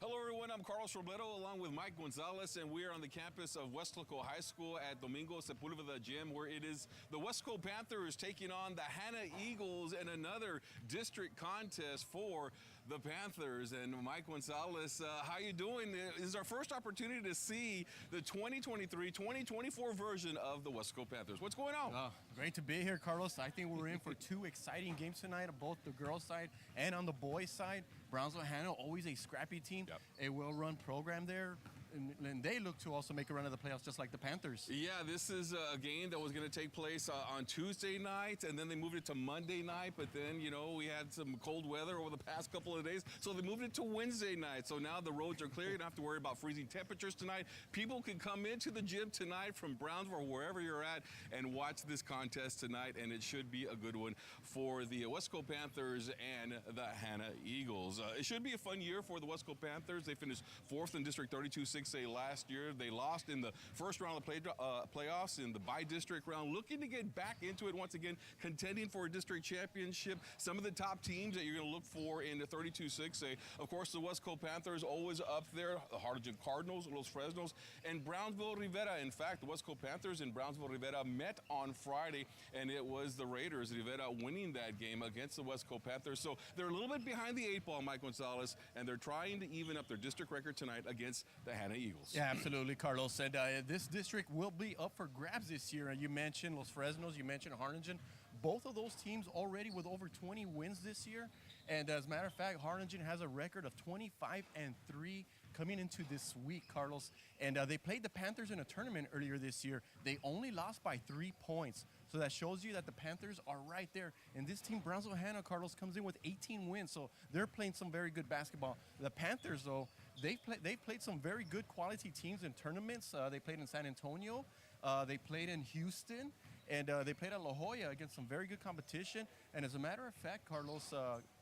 Hello everyone, I'm Carlos Robledo along with Mike Gonzalez, and we are on the campus of Weslaco High School at Domingo Sepulveda Gym, where it is the Weslaco Panthers taking on the Hanna Eagles in another district contest for the Panthers. And Mike Gonzalez, how you doing? This is our first opportunity to see the 2023-2024 version of the Weslaco Panthers. What's going on? Great to be here, Carlos. I think we're in for two exciting games tonight on both the girls' side and on the boys' side. Brownsville Hanna, always a scrappy team. Yep. A well-run program there, and they look to also make a run of the playoffs just like the Panthers. Yeah, this is a game that was going to take place on Tuesday night, and then they moved it to Monday night, but then, you know, we had some cold weather over the past couple of days, so they moved it to Wednesday night. So now the roads are clear. You don't have to worry about freezing temperatures tonight. People can come into the gym tonight from Brownsville or wherever you're at and watch this contest tonight, and it should be a good one for the Weslaco Panthers and the Hanna Eagles. It should be a fun year for the Weslaco Panthers. They finished 4th in District 32-6A last year. They lost in the first round of playoffs in the bi-district round, looking to get back into it once again, contending for a district championship. Some of the top teams that you're going to look for in the 32-6A, of course, the Weslaco Panthers always up there, the Harlingen Cardinals, Los Fresnos, and Brownsville Rivera. In fact, the Weslaco Panthers and Brownsville Rivera met on Friday, and it was the Raiders, Rivera, winning that game against the Weslaco Panthers. So they're a little bit behind the 8 ball, Mike Gonzalez, and they're trying to even up their district record tonight against the Hanna Eagles. Yeah, absolutely, Carlos. And this district will be up for grabs this year. And you mentioned Los Fresnos, you mentioned Harlingen. Both of those teams already with over 20 wins this year. And as a matter of fact, Harlingen has a record of 25-3 coming into this week, Carlos. And they played the Panthers in a tournament earlier this year. They only lost by 3 points. So that shows you that the Panthers are right there. And this team, Brownsville Hanna, Carlos, comes in with 18 wins. So they're playing some very good basketball. The Panthers, though, they've played some very good quality teams in tournaments. They played in San Antonio. They played in Houston. And they played at La Jolla against some very good competition. And as a matter of fact, Carlos,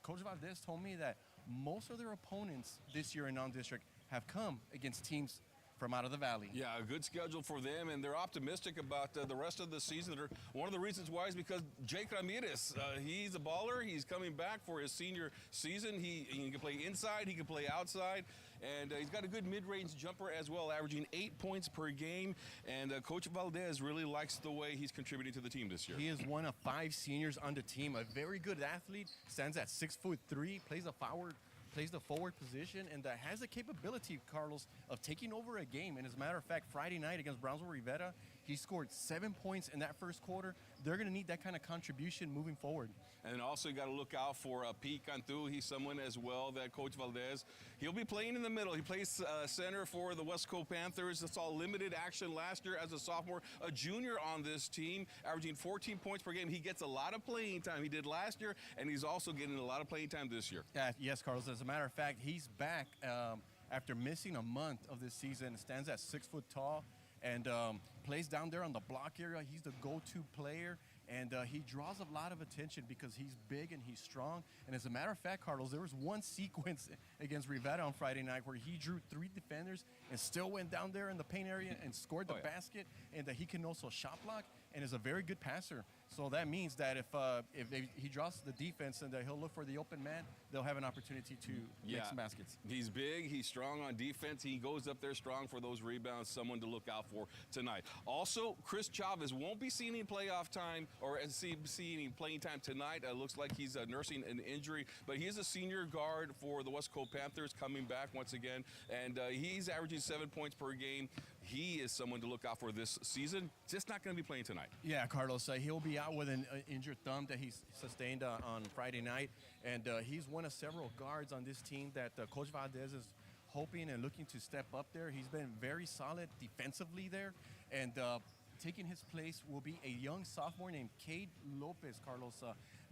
Coach Valdez told me that most of their opponents this year in non-district have come against teams from out of the valley. Yeah, a good schedule for them, and they're optimistic about the rest of the season. One of the reasons why is because Jake Ramirez, he's a baller. He's coming back for his senior season. He can play inside, he can play outside, and he's got a good mid-range jumper as well, averaging 8 points per game. And Coach Valdez really likes the way he's contributing to the team this year. He is one of 5 seniors on the team, a very good athlete, stands at 6'3", plays the forward position, and has the capability, Carlos, of taking over a game. And as a matter of fact, Friday night against Brownsville Rivera, he scored 7 points in that first quarter. They're going to need that kind of contribution moving forward. And also you got to look out for Pete Cantu. He's someone as well that Coach Valdez, he'll be playing in the middle. He plays center for the Weslaco Panthers. That's all limited action last year as a sophomore, a junior on this team, averaging 14 points per game. He gets a lot of playing time. He did last year, and he's also getting a lot of playing time this year. Yes, Carlos. As a matter of fact, he's back after missing a month of this season. Stands at 6 foot tall and plays down there on the block area. He's the go-to player, and he draws a lot of attention because he's big and he's strong. And as a matter of fact, Carlos, there was one sequence against Rivera on Friday night where he drew 3 defenders and still went down there in the paint area and scored the basket, and he can also shot block and is a very good passer. So that means that if he draws the defense and he'll look for the open man, they'll have an opportunity to make some baskets. He's big, he's strong on defense. He goes up there strong for those rebounds, someone to look out for tonight. Also, Chris Chavez won't be seeing any playoff time or seeing any playing time tonight. It looks like he's nursing an injury, but he is a senior guard for the Weslaco Panthers coming back once again, and he's averaging 7 points per game. He is someone to look out for this season. Just not going to be playing tonight. Yeah, Carlos, he'll be out with an injured thumb that he sustained on Friday night, and he's one of several guards on this team that Coach Valdez is hoping and looking to step up there. He's been very solid defensively there, and taking his place will be a young sophomore named Cade Lopez, Carlos.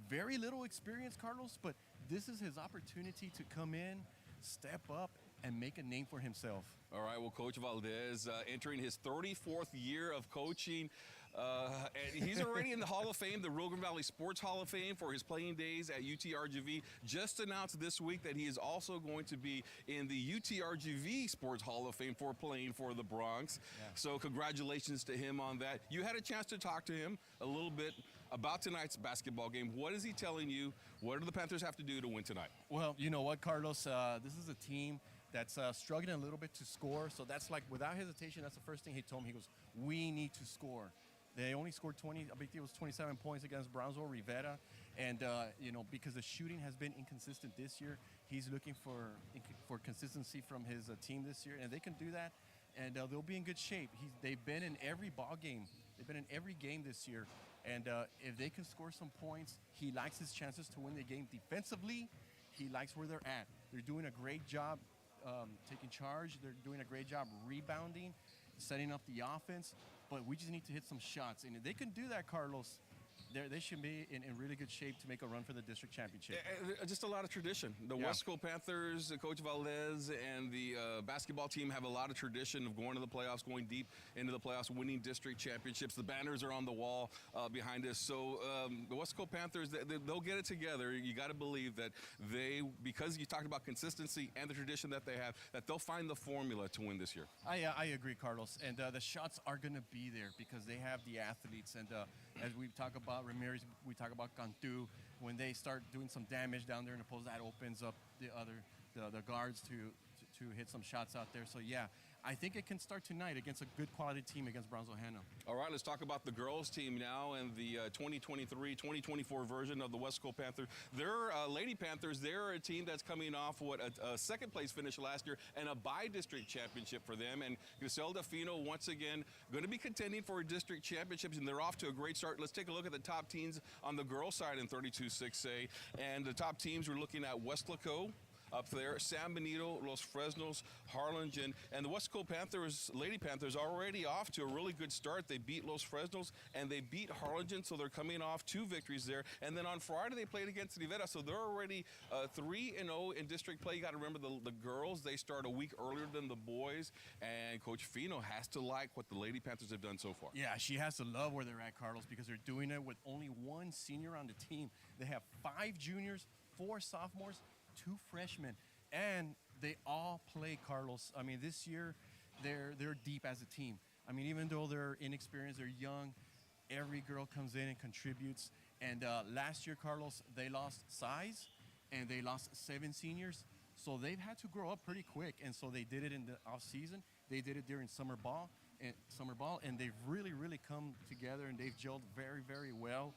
Very little experience, Carlos, but this is his opportunity to come in, step up, and make a name for himself. All right, well, Coach Valdez entering his 34th year of coaching. And he's already in the Hall of Fame, the Rio Grande Valley Sports Hall of Fame, for his playing days at UTRGV. Just announced this week that he is also going to be in the UTRGV Sports Hall of Fame for playing for the Bronx. Yeah. So congratulations to him on that. You had a chance to talk to him a little bit about tonight's basketball game. What is he telling you? What do the Panthers have to do to win tonight? Well, you know what, Carlos? This is a team that's struggling a little bit to score. So that's like, without hesitation, that's the first thing he told me. He goes, we need to score. They only scored 20, I think it was 27 points against Brownsville Rivera. And, because the shooting has been inconsistent this year, he's looking for consistency from his team this year. And they can do that, and they'll be in good shape. They've been in every ball game. They've been in every game this year. And if they can score some points, he likes his chances to win the game. Defensively, he likes where they're at. They're doing a great job taking charge. They're doing a great job rebounding, setting up the offense. But we just need to hit some shots. And if they can do that, Carlos, they should be in really good shape to make a run for the district championship. Just a lot of tradition. The Weslaco Panthers, Coach Valdez, and the basketball team have a lot of tradition of going to the playoffs, going deep into the playoffs, winning district championships. The banners are on the wall behind us. So the Weslaco Panthers, they'll get it together. You got to believe that because you talked about consistency and the tradition that they have, that they'll find the formula to win this year. I agree, Carlos. And the shots are going to be there because they have the athletes. And as we talk about Ramirez, we talk about Cantu. When they start doing some damage down there in the post, that opens up the guards to hit some shots out there. So yeah, I think it can start tonight against a good quality team against Brownsville Hanna. All right, let's talk about the girls team now and the 2023-2024 version of the Weslaco Panthers. They're Lady Panthers. They're a team that's coming off a second place finish last year and a bi-district championship for them. And Griselda Fino once again going to be contending for district championships, and they're off to a great start. Let's take a look at the top teams on the girls side in 32-6A. And the top teams, we're looking at Weslaco up there, San Benito, Los Fresnos, Harlingen, and the Weslaco Panthers, Lady Panthers, already off to a really good start. They beat Los Fresnos and they beat Harlingen, so they're coming off 2 victories there. And then on Friday they played against Rivera, so they're already 3-0 in district play. You got to remember the girls, they start a week earlier than the boys, and Coach Fino has to like what the Lady Panthers have done so far. Yeah, she has to love where they're at, Carlos, because they're doing it with only 1 senior on the team. They have 5 juniors, 4 sophomores, 2 freshmen, and they all play, Carlos. I mean, this year they're deep as a team. I mean, even though they're inexperienced, they're young, every girl comes in and contributes. And last year, Carlos, they lost size and they lost 7 seniors, so they've had to grow up pretty quick. And so they did it in the off season. They did it during summer ball, and they've really come together, and they've gelled very, very well.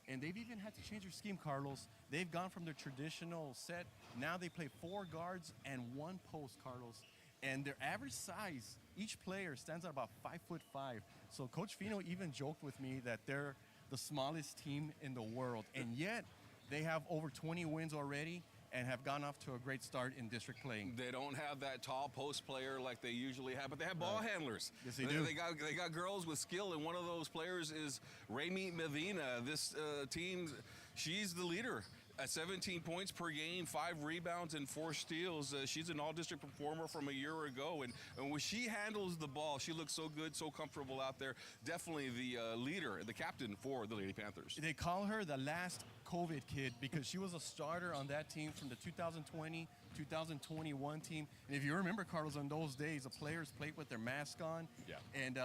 And they've even had to change their scheme, Carlos. They've gone from their traditional set. Now they play 4 guards and 1 post, Carlos. And their average size, each player stands at about 5'5". So Coach Fino even joked with me that they're the smallest team in the world. And yet they have over 20 wins already and have gone off to a great start in district playing. They don't have that tall post player like they usually have, but they have ball handlers. Yes, they do. They got girls with skill, and one of those players is Remy Medina. This team, she's the leader at 17 points per game, 5 rebounds and 4 steals. She's an all-district performer from a year ago, and when she handles the ball, she looks so good, so comfortable out there. Definitely the leader, the captain for the Lady Panthers. They call her the last COVID kid because she was a starter on that team from the 2020-2021 team. And if you remember, Carlos, on those days, the players played with their mask on. Yeah. And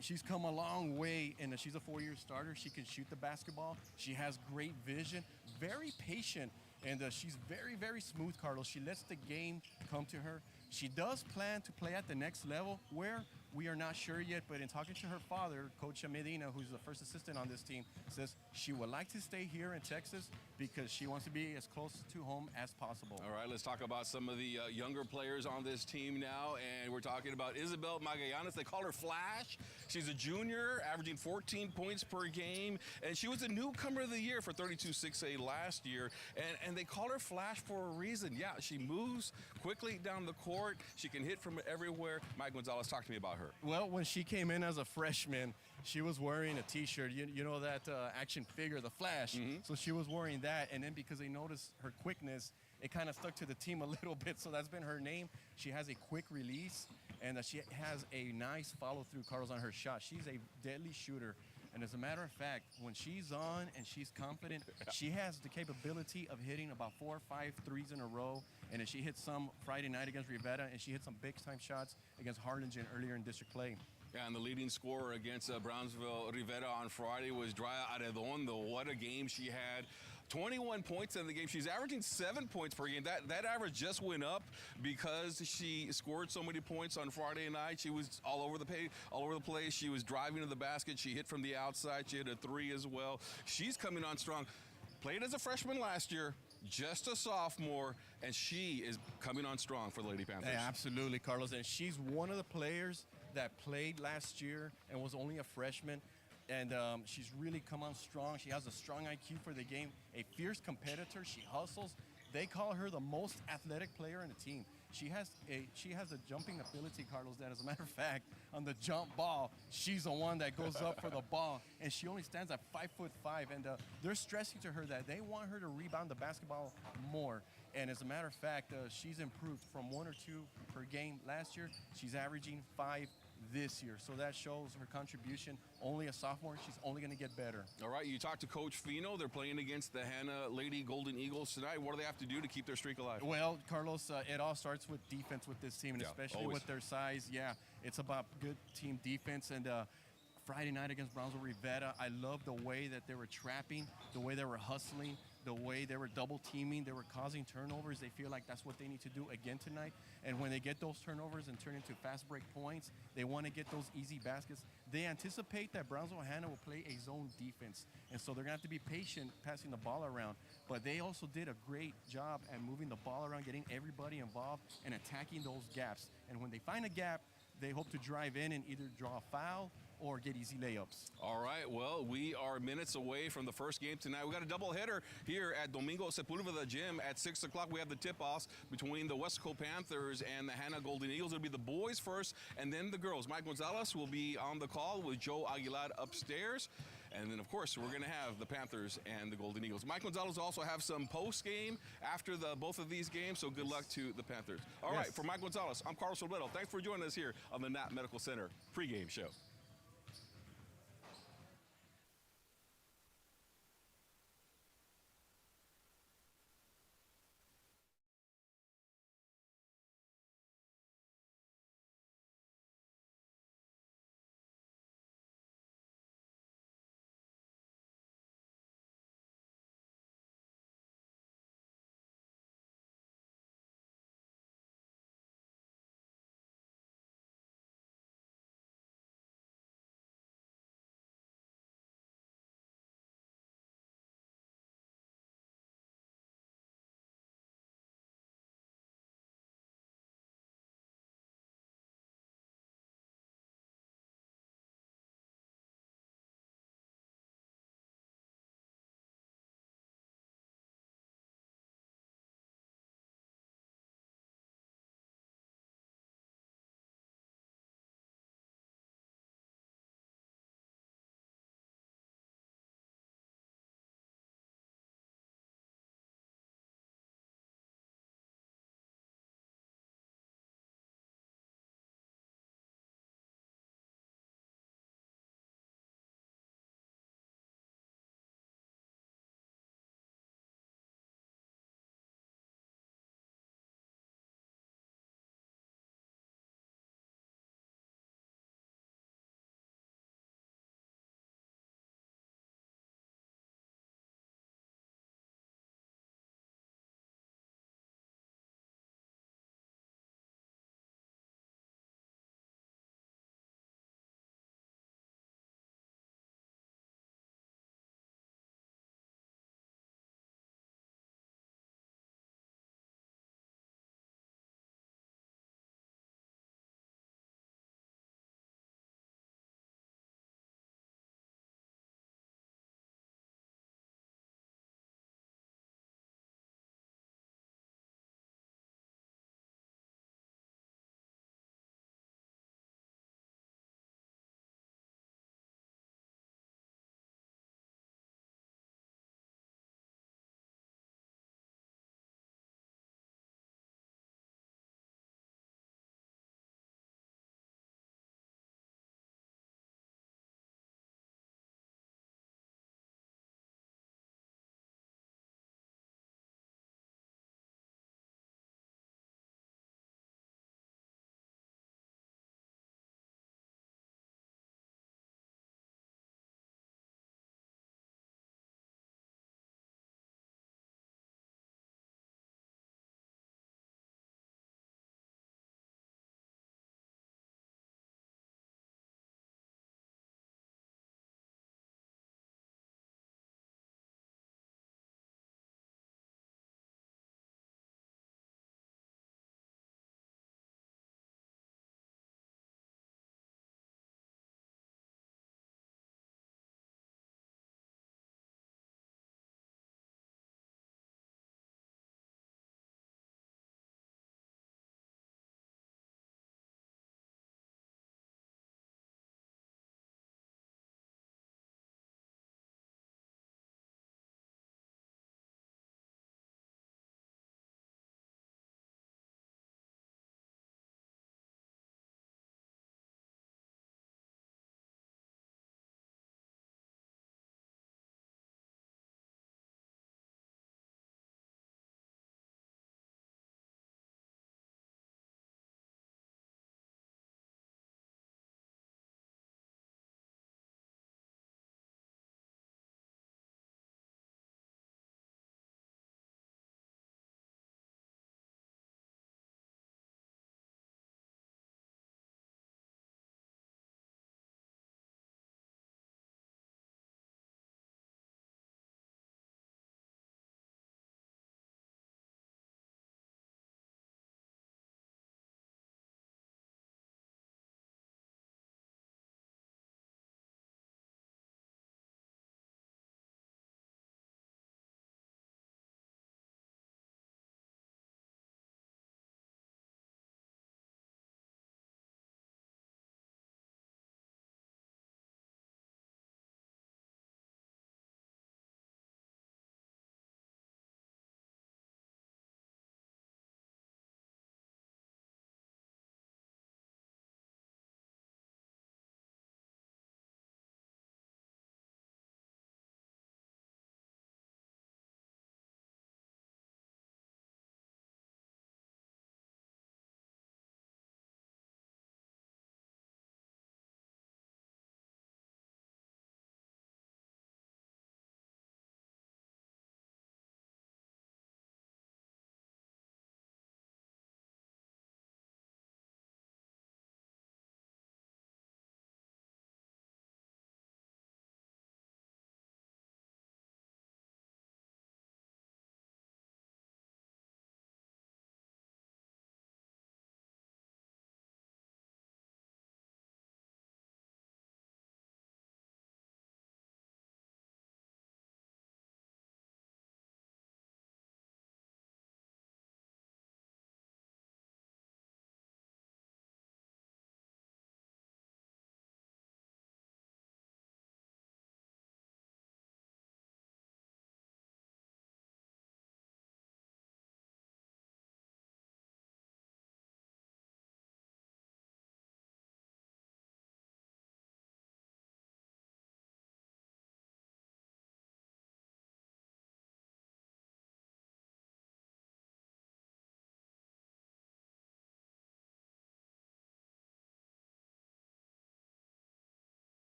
she's come a long way, and she's a 4-year starter. She can shoot the basketball. She has great vision, very patient, and she's very smooth, Carlos. She lets the game come to her. She does plan to play at the next level, where we are not sure yet, but in talking to her father, Coach Medina, who's the first assistant on this team, says she would like to stay here in Texas because she wants to be as close to home as possible. All right, let's talk about some of the younger players on this team now, and we're talking about Isabel Magallanes. They call her Flash. She's a junior, averaging 14 points per game, and she was a newcomer of the year for 32-6A last year, and they call her Flash for a reason. Yeah, she moves quickly down the court. She can hit from everywhere. Mike Gonzalez, talk to me about her. Well, when she came in as a freshman, she was wearing a T-shirt. You know that action figure, the Flash. Mm-hmm. So she was wearing that, and then because they noticed her quickness, it kind of stuck to the team a little bit. So that's been her name. She has a quick release, and she has a nice follow-through, Carlos, on her shot. She's a deadly shooter. And as a matter of fact, when she's on and she's confident, she has the capability of hitting about 4 or 5 threes in a row. And then she hit some Friday night against Rivera, and she hit some big-time shots against Harlingen earlier in district play. Yeah, and the leading scorer against Brownsville Rivera on Friday was Draya Arredondo. What a game she had. 21 points in the game. She's averaging 7 points per game. That average just went up because she scored so many points on Friday night. She was all over the place. She was driving to the basket. She hit from the outside. She hit a three as well. She's coming on strong. Played as a freshman last year, just a sophomore, and she is coming on strong for the Lady Panthers. Yeah, absolutely, Carlos. And she's one of the players that played last year and was only a freshman. And she's really come on strong. She has a strong IQ for the game, a fierce competitor. She hustles. They call her the most athletic player in the team. She has a jumping ability, Carlos, that as a matter of fact, on the jump ball, she's the one that goes up for the ball, and she only stands at 5'5", and they're stressing to her that they want her to rebound the basketball more. And as a matter of fact, she's improved from 1 or 2 per game last year. She's averaging 5 this year, so that shows her contribution. Only a sophomore, she's only going to get better. All right, you talked to Coach Fino. They're playing against the Hanna Lady Golden Eagles tonight. What do they have to do to keep their streak alive? Well, Carlos, it all starts with defense with this team, and especially always. with their size. Yeah, it's about good team defense. And Friday night against Brownsville Rivetta, I love the way that they were trapping, the way they were hustling, the way they were double teaming, they were causing turnovers. They feel like that's what they need to do again tonight. And when they get those turnovers and turn into fast break points, they want to get those easy baskets. They anticipate that Brownsville Hanna will play a zone defense. And so they're going to have to be patient passing the ball around. But they also did a great job at moving the ball around, getting everybody involved, and attacking those gaps. And when they find a gap, they hope to drive in and either draw a foul or get easy layups. All right, well, we are minutes away from the first game tonight. We got a doubleheader here at Domingo Sepulveda Gym at 6 o'clock. We have the tip-offs between the Weslaco Panthers and the Hanna Golden Eagles. It'll be the boys first and then the girls. Mike Gonzalez will be on the call with Joe Aguilar upstairs. And then, of course, we're going to have the Panthers and the Golden Eagles. Mike Gonzalez will also have some post-game after both of these games, so good luck to the Panthers. All right, for Mike Gonzalez, I'm Carlos Robledo. Thanks for joining us here on the Knapp Medical Center pregame show.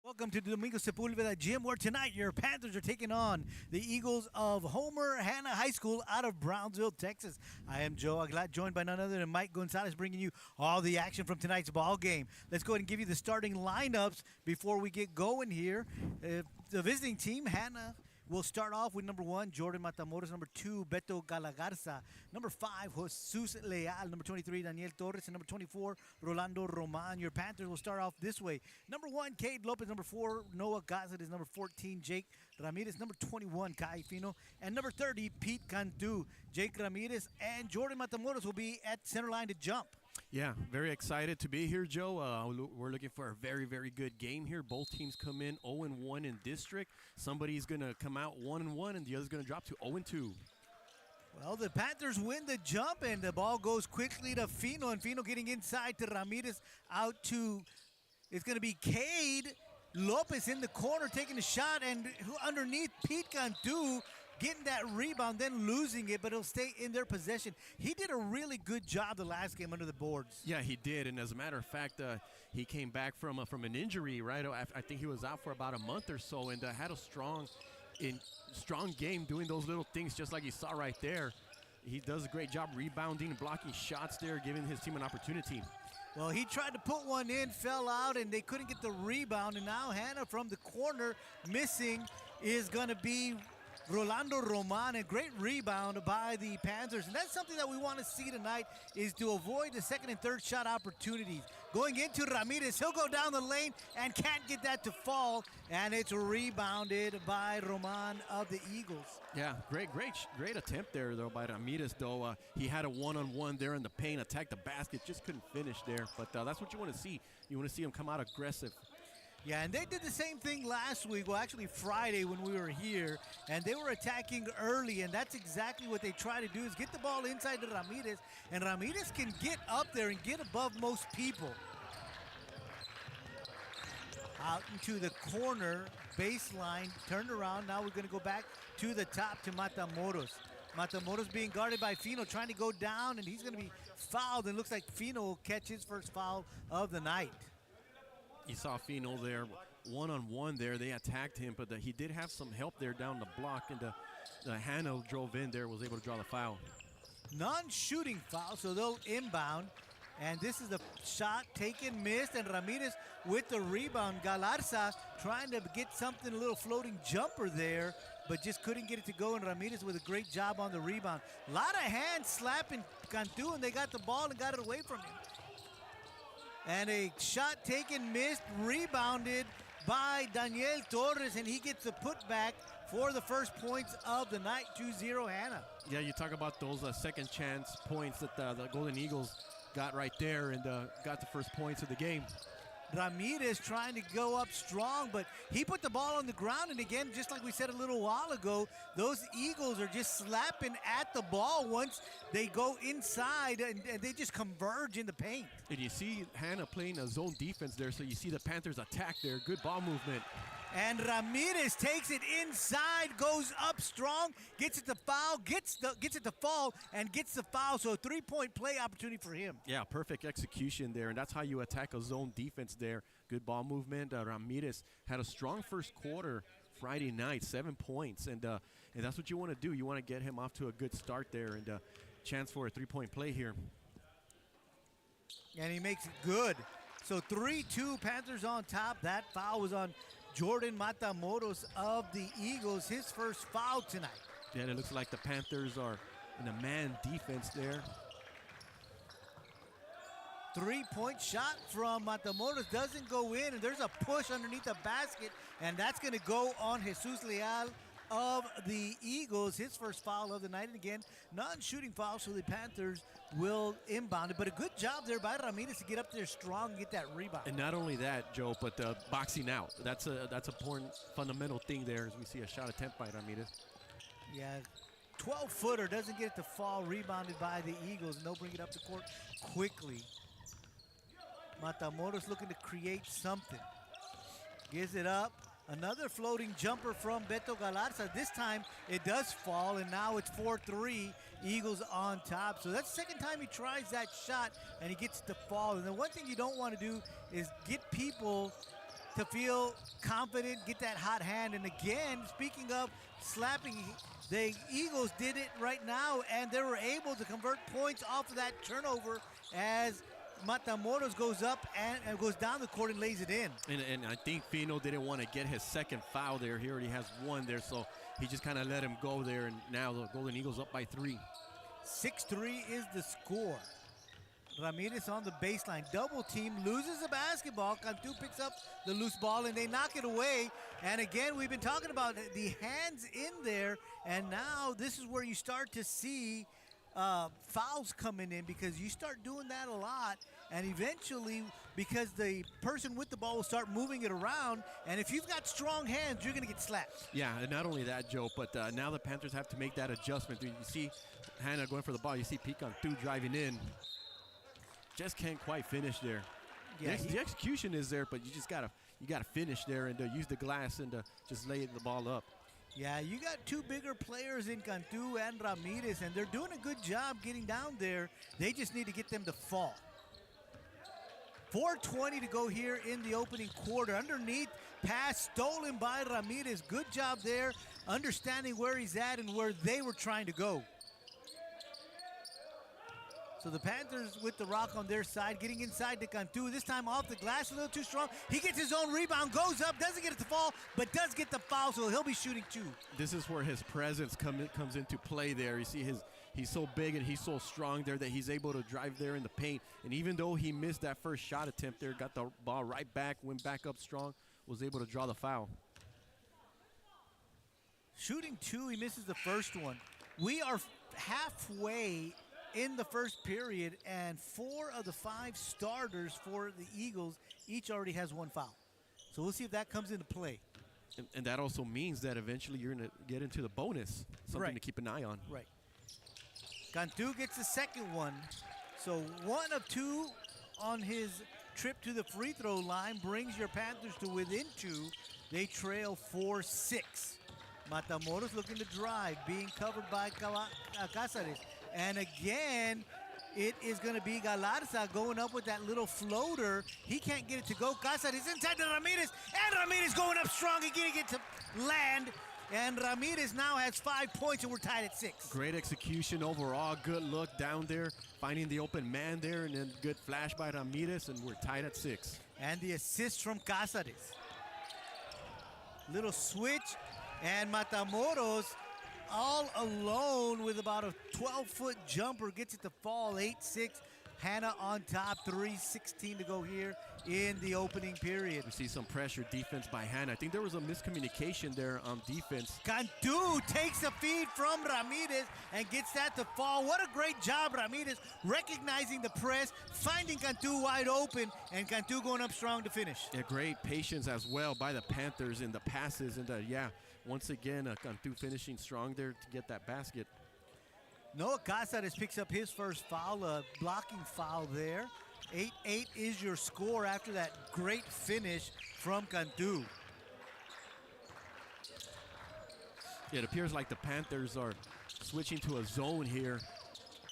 Welcome to Domingo Sepulveda Gym, where tonight your Panthers are taking on the Eagles of Hanna High School out of Brownsville, Texas. I am Joe Aguilar, joined by none other than Mike Gonzalez, bringing you all the action from tonight's ball game. Let's go ahead and give you the starting lineups before we get going here. The visiting team, Hanna, will start off with number 1, Jordan Matamoros. Number 2, Beto Galagarza. Number 5, Jesus Leal. Number 23, Daniel Torres. And number 24, Rolando Roman. Your Panthers will start off this way. Number 1, Cade Lopez. Number 4, Noah Gazet. Number 14, Jake Ramirez. Number 21, Kai Fino. And number 30, Pete Cantu. Jake Ramirez and Jordan Matamoros will be at center line to jump. Yeah, very excited to be here, Joe. We're looking for a very, very good game here. Both teams come in 0-1 in district. Somebody's going to come out 1-1, and the other's going to drop to 0-2. Well, the Panthers win the jump, and the ball goes quickly to Fino, and Fino getting inside to Ramirez. Out to, it's going to be Cade Lopez in the corner taking a shot, and underneath Pete Cantu getting that rebound, then losing it, but it'll stay in their possession. He did a really good job the last game under the boards. Yeah, he did, and as a matter of fact, he came back from an injury, right? I think he was out for about a month or so, and had a strong game doing those little things just like you saw right there. He does a great job rebounding, blocking shots there, giving his team an opportunity. Well, he tried to put one in, fell out, and they couldn't get the rebound, and now Hanna from the corner missing is going to be Rolando Roman. A great rebound by the Panthers, and that's something that we want to see tonight, is to avoid the second and third shot opportunities. Going into Ramirez, he'll go down the lane and can't get that to fall, and it's rebounded by Roman of the Eagles. Yeah, great attempt there, though, by Ramirez, though. He had a one-on-one there in the paint, attacked the basket, just couldn't finish there, but that's what you want to see. You want to see him come out aggressive. Yeah, and they did the same thing last week, well, actually Friday when we were here, and they were attacking early, and that's exactly what they try to do, is get the ball inside to Ramirez, and Ramirez can get up there and get above most people. Out into the corner, baseline, turned around. Now we're going to go back to the top to Matamoros. Matamoros being guarded by Fino, trying to go down, and he's going to be fouled, and looks like Fino will catch his first foul of the night. You saw Fino there, one-on-one there. They attacked him, but he did have some help there down the block, and the Hanna drove in there, was able to draw the foul. Non-shooting foul, so they'll inbound. And this is a shot taken, missed, and Ramirez with the rebound. Galarza trying to get something, a little floating jumper there, but just couldn't get it to go, and Ramirez with a great job on the rebound. A lot of hands slapping Cantu, and they got the ball and got it away from him. And a shot taken, missed, rebounded by Daniel Torres, and he gets the putback for the first points of the night, 2-0 Hanna. Yeah, you talk about those second chance points that the Golden Eagles got right there, and got the first points of the game. Ramirez trying to go up strong, but he put the ball on the ground, and again, just like we said a little while ago, those Eagles are just slapping at the ball once they go inside, and they just converge in the paint. And you see Hanna playing a zone defense there, so you see the Panthers attack there. Good ball movement. And Ramirez takes it inside, goes up strong, gets it to foul, gets it to fall, and gets the foul. So a three-point play opportunity for him. Yeah, perfect execution there, and that's how you attack a zone defense there. Good ball movement. Ramirez had a strong first quarter Friday night, 7 points, and that's what you want to do. You want to get him off to a good start there, and chance for a three-point play here. And he makes it good. So 3-2, Panthers on top. That foul was on Jordan Matamoros of the Eagles, his first foul tonight. Yeah, it looks like the Panthers are in a man defense there. Three-point shot from Matamoros doesn't go in, and there's a push underneath the basket, and that's going to go on Jesus Leal of the Eagles, his first foul of the night. And again, non-shooting foul, so the Panthers will inbound it. But a good job there by Ramirez to get up there strong and get that rebound. And not only that, Joe, but boxing out. That's a important, fundamental thing there as we see a shot attempt by Ramirez. Yeah, 12-footer, doesn't get it to fall, rebounded by the Eagles, and they'll bring it up the court quickly. Matamoros looking to create something. Gives it up. Another floating jumper from Beto Galarza. This time it does fall, and now it's 4-3, Eagles on top. So that's the second time he tries that shot, and he gets to fall. And the one thing you don't want to do is get people to feel confident, get that hot hand. And again, speaking of slapping, the Eagles did it right now, and they were able to convert points off of that turnover as Matamoros goes up and goes down the court and lays it in. And I think Fino didn't want to get his second foul there. He already has one there, so he just kind of let him go there, and now the Golden Eagles up by 3. 6-3 is the score. Ramirez on the baseline. Double team, loses the basketball. Cantu picks up the loose ball, and they knock it away. And again, we've been talking about the hands in there, and now this is where you start to see fouls coming in, because you start doing that a lot, and eventually, because the person with the ball will start moving it around, and if you've got strong hands, you're going to get slapped. Yeah, and not only that, Joe, but now the Panthers have to make that adjustment. You see Hanna going for the ball. You see Cantu driving in. Just can't quite finish there. Yeah, the execution is there, but you just gotta finish there and use the glass and just lay the ball up. Yeah, you got two bigger players in Cantu and Ramirez, and they're doing a good job getting down there. They just need to get them to fall. 4:20 to go here in the opening quarter. Underneath, pass stolen by Ramirez. Good job there, understanding where he's at and where they were trying to go. So the Panthers with the rock on their side, getting inside to Cantu. This time off the glass, a little too strong. He gets his own rebound, goes up, doesn't get it to fall, but does get the foul, so he'll be shooting 2. This is where his presence comes into play there. You see he's so big and he's so strong there that he's able to drive there in the paint. And even though he missed that first shot attempt there, got the ball right back, went back up strong, was able to draw the foul. Shooting 2, he misses the first one. We are halfway in the first period, and 4 of the 5 starters for the Eagles each already has 1 foul. So we'll see if that comes into play. And that also means that eventually you're going to get into the bonus, something to keep an eye on. Right. Cantu gets the second one. So 1 of 2 on his trip to the free throw line brings your Panthers to within 2. They trail 4-6. Matamoros looking to drive, being covered by Cáceres. And again, it is going to be Galarza going up with that little floater. He can't get it to go. Cáceres inside to Ramirez, and Ramirez going up strong and getting it to land. And Ramirez now has 5 points, and we're tied at 6. Great execution overall. Good look down there, finding the open man there, and then good flash by Ramirez, and we're tied at 6. And the assist from Cáceres. Little switch, and Matamoros all alone with about a 12-foot jumper, gets it to fall. 8-6. Hanna on top, 3:16 to go here in the opening period. We see some pressure defense by Hanna. I think there was a miscommunication there on defense. Cantu takes a feed from Ramirez and gets that to fall. What a great job, Ramirez, recognizing the press, finding Cantu wide open, and Cantu going up strong to finish. Yeah, great patience as well by the Panthers in the passes. And once again, Cantu finishing strong there to get that basket. Noah Cáceres picks up his first foul, a blocking foul there. 8-8 is your score after that great finish from Cantu. It appears like the Panthers are switching to a zone here.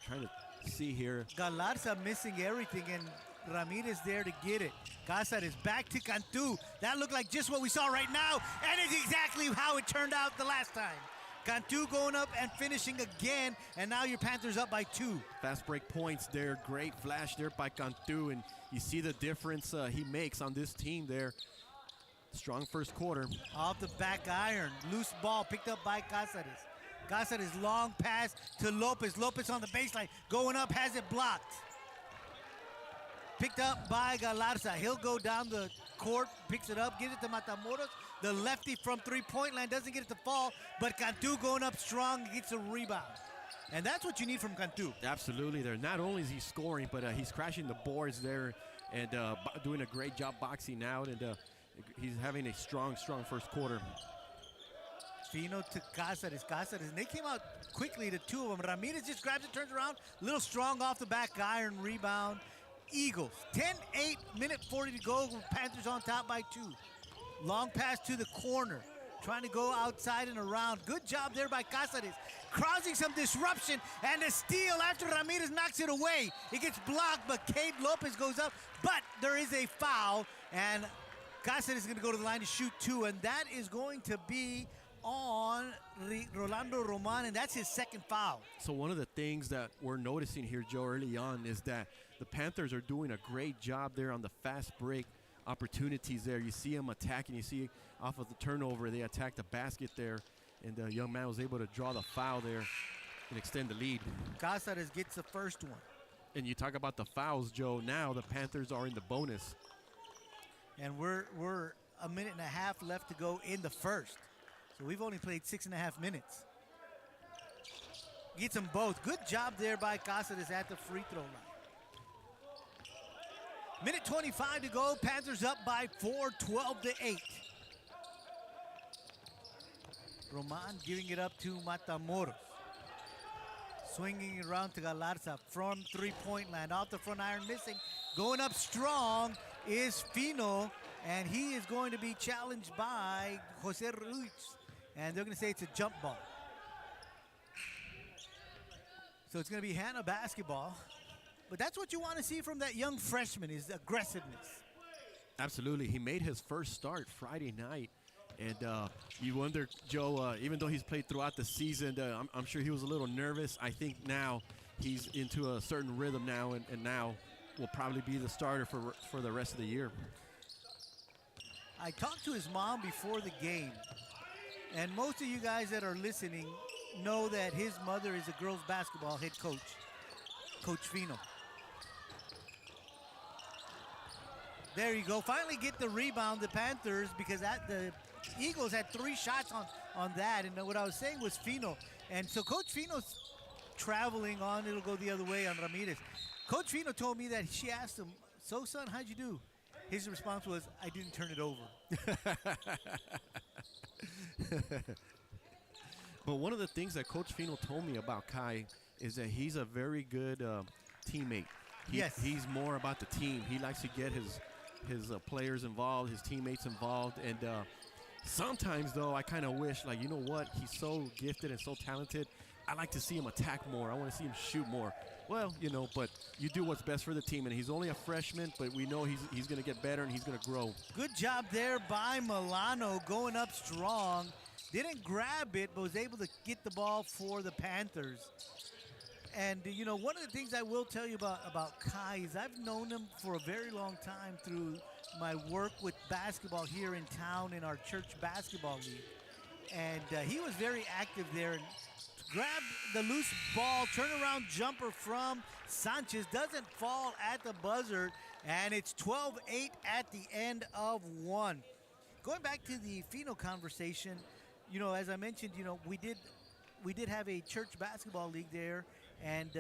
Trying to see here. Galarza missing everything, and Ramirez there to get it. Cáceres back to Cantu. That looked like just what we saw right now, and it's exactly how it turned out the last time. Cantu going up and finishing again, and now your Panthers up by 2. Fast break points there. Great flash there by Cantu, and you see the difference he makes on this team there. Strong first quarter. Off the back iron. Loose ball picked up by Cáceres. Cáceres long pass to Lopez. Lopez on the baseline. Going up, has it blocked. Picked up by Galarza. He'll go down the court, picks it up, gives it to Matamoros. The lefty from three-point line doesn't get it to fall, but Cantu going up strong, gets a rebound. And that's what you need from Cantu. Absolutely. There. Not only is he scoring, but he's crashing the boards there and doing a great job boxing out. And he's having a strong first quarter. Fino to Cáceres. And they came out quickly, the 2 of them. Ramirez just grabs it, turns around. A little strong off the back iron rebound. Eagles. 10-8, minute 40 to go. Panthers on top by 2. Long pass to the corner. Trying to go outside and around. Good job there by Cáceres. Causing some disruption and a steal after Ramirez knocks it away. It gets blocked, but Cade Lopez goes up. But there is a foul, and Cáceres is going to go to the line to shoot 2, and that is going to be on Rolando Roman, and that's his second foul. So one of the things that we're noticing here, Joe, early on is that the Panthers are doing a great job there on the fast break opportunities there. You see them attacking. You see off of the turnover, they attack the basket there, and the young man was able to draw the foul there and extend the lead. Cáceres gets the first one. And you talk about the fouls, Joe. Now the Panthers are in the bonus. And we're a minute and a half left to go in the first. So we've only played 6.5 minutes. Gets them both. Good job there by Cáceres at the free throw line. Minute 25 to go. Panthers up by 4, 12-8. Roman giving it up to Matamoros. Swinging it around to Galarza from three-point land. Off the front iron, missing. Going up strong is Fino, and he is going to be challenged by Jose Ruiz. And they're going to say it's a jump ball. So it's going to be Hanna basketball. But that's what you want to see from that young freshman, is aggressiveness. Absolutely. He made his first start Friday night. And you wonder, Joe, even though he's played throughout the season, I'm sure he was a little nervous. I think now he's into a certain rhythm now, and now will probably be the starter for the rest of the year. I talked to his mom before the game, and most of you guys that are listening know that his mother is a girls basketball head coach, Coach Fino. There you go. Finally get the rebound, the Panthers, because the Eagles had 3 shots on that. And what I was saying was Fino. And so Coach Fino's traveling on. It'll go the other way on Ramirez. Coach Fino told me that she asked him, "So, son, how'd you do?" His response was, "I didn't turn it over." But one of the things that Coach Fino told me about Kai is that he's a very good teammate. Yes. He's more about the team. He likes to get his players involved, his teammates involved. And sometimes, though, I kind of wish, like, you know what? He's so gifted and so talented. I like to see him attack more. I want to see him shoot more. Well, you know, but you do what's best for the team. And he's only a freshman, but we know he's going to get better and he's going to grow. Good job there by Milano, going up strong. Didn't grab it, but was able to get the ball for the Panthers. And, you know, one of the things I will tell you about Kai is I've known him for a very long time through my work with basketball here in town in our church basketball league. And he was very active there and grabbed the loose ball, turnaround jumper from Sanchez. Doesn't fall at the buzzer, and it's 12-8 at the end of 1. Going back to the Fino conversation, you know, as I mentioned, you know, we did have a church basketball league there, and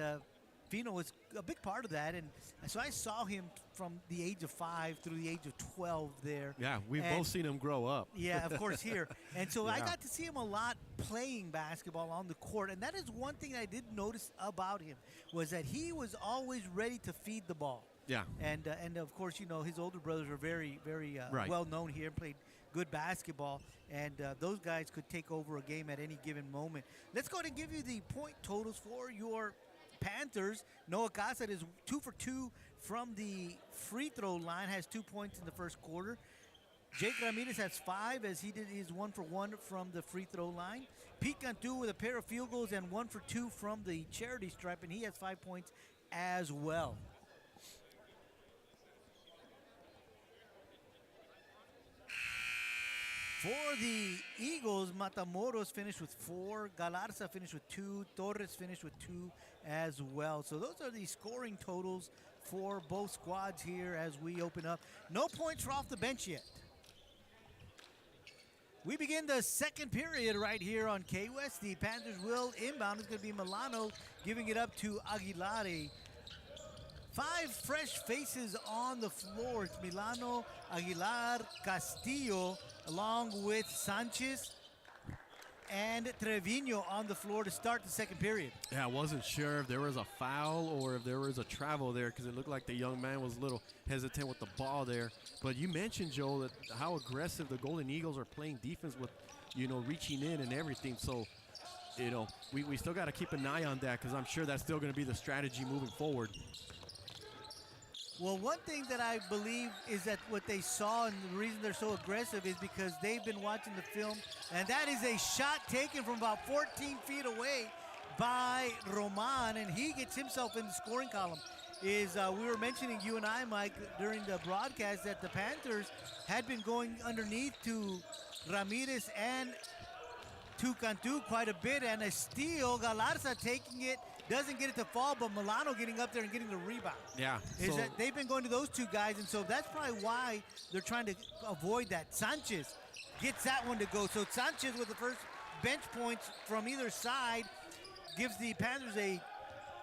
Fino was a big part of that. And so I saw him from the age of 5 through the age of 12 there. Yeah, we've both seen him grow up. Yeah, of course, here. And so Yeah. I got to see him a lot playing basketball on the court. And that is one thing I did notice about him, was that he was always ready to feed the ball. Yeah. And of course, you know, his older brothers are very, very Right. well known here, played good basketball, and those guys could take over a game at any given moment. Let's go ahead and give you the point totals for your Panthers. Noah Cáceres is 2 for 2 from the free throw line, has 2 points in the first quarter. Jake Ramirez has 5, as he did his 1 for 1 from the free throw line. Pete Cantu with a pair of field goals and 1 for 2 from the charity stripe, and he has 5 points as well. For the Eagles, Matamoros finished with 4, Galarza finished with 2, Torres finished with 2 as well. So those are the scoring totals for both squads here as we open up. No points off the bench yet. We begin the second period right here on KWES. The Panthers will inbound. It's going to be Milano giving it up to Aguilare. 5 fresh faces on the floor. It's Milano, Aguilar, Castillo, along with Sanchez and Trevino on the floor to start the second period. Yeah, I wasn't sure if there was a foul or if there was a travel there, because it looked like the young man was a little hesitant with the ball there. But you mentioned, Joe, that how aggressive the Golden Eagles are playing defense with, you know, reaching in and everything. So, you know, we still got to keep an eye on that, because I'm sure that's still going to be the strategy moving forward. Well, one thing that I believe is that what they saw and the reason they're so aggressive is because they've been watching the film, and that is a shot taken from about 14 feet away by Roman, and he gets himself in the scoring column. We were mentioning, you and I, Mike, during the broadcast that the Panthers had been going underneath to Ramirez and to Cantu quite a bit, and a steal, Galarza taking it, doesn't get it to fall, but Milano getting up there and getting the rebound. Yeah. Is that they've been going to those two guys, and so that's probably why they're trying to avoid that. Sanchez gets that one to go. So Sanchez with the first bench points from either side gives the Panthers a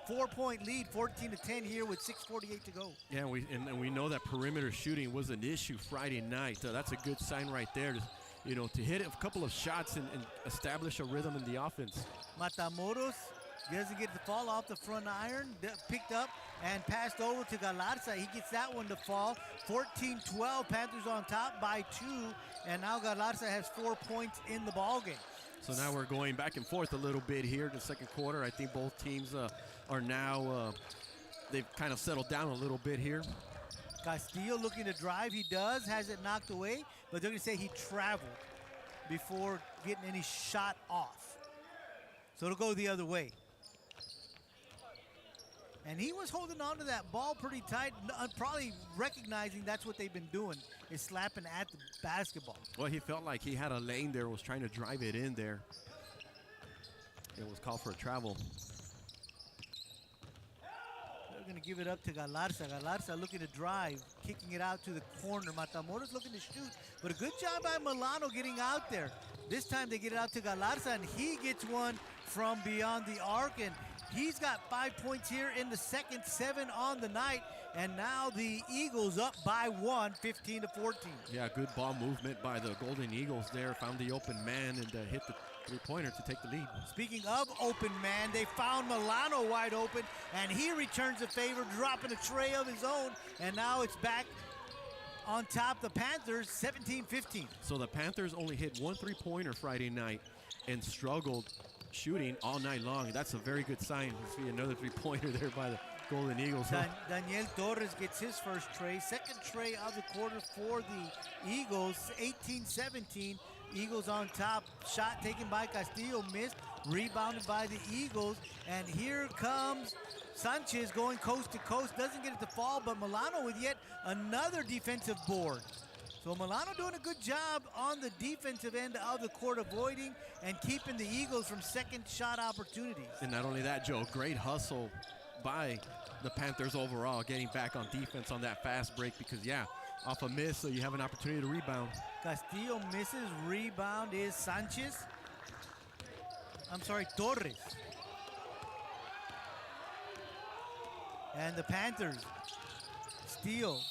4-point lead, 14-10 here with 6:48 to go. Yeah, we know that perimeter shooting was an issue Friday night. That's a good sign right there. To hit a couple of shots and establish a rhythm in the offense. Matamoros doesn't get the fall off the front iron, picked up and passed over to Galarza. He gets that one to fall. 14-12, Panthers on top by 2, and now Galarza has 4 points in the ballgame. So now we're going back and forth a little bit here in the second quarter. I think both teams are now, they've kind of settled down a little bit here. Castillo looking to drive. He does, has it knocked away, but they're going to say he traveled before getting any shot off. So it'll go the other way. And he was holding on to that ball pretty tight, probably recognizing that's what they've been doing, is slapping at the basketball. Well, he felt like he had a lane there, was trying to drive it in there. It was called for a travel. They're going to give it up to Galarza. Galarza looking to drive, kicking it out to the corner. Matamoros looking to shoot, but a good job by Milano getting out there. This time they get it out to Galarza, and he gets one from beyond the arc, and he's got 5 points here in the second, 7 on the night, and now the Eagles up by 1, 15-14. Yeah, good ball movement by the Golden Eagles there. Found the open man and hit the three-pointer to take the lead. Speaking of open man, they found Milano wide open, and he returns the favor, dropping a tray of his own, and now it's back on top the Panthers, 17-15. So the Panthers only hit 1 3-pointer Friday night and struggled shooting all night long. That's a very good sign. We see another 3-pointer there by the Golden Eagles. Daniel Torres gets his first tray, second tray of the quarter for the Eagles, 18-17. Eagles on top. Shot taken by Castillo, missed, rebounded by the Eagles, and here comes Sanchez going coast to coast, doesn't get it to fall, but Milano with yet another defensive board. So Milano doing a good job on the defensive end of the court, avoiding and keeping the Eagles from second shot opportunities. And not only that, Joe, great hustle by the Panthers overall, getting back on defense on that fast break because, yeah, off a miss, so you have an opportunity to rebound. Castillo misses, rebound is Torres. And the Panthers steal.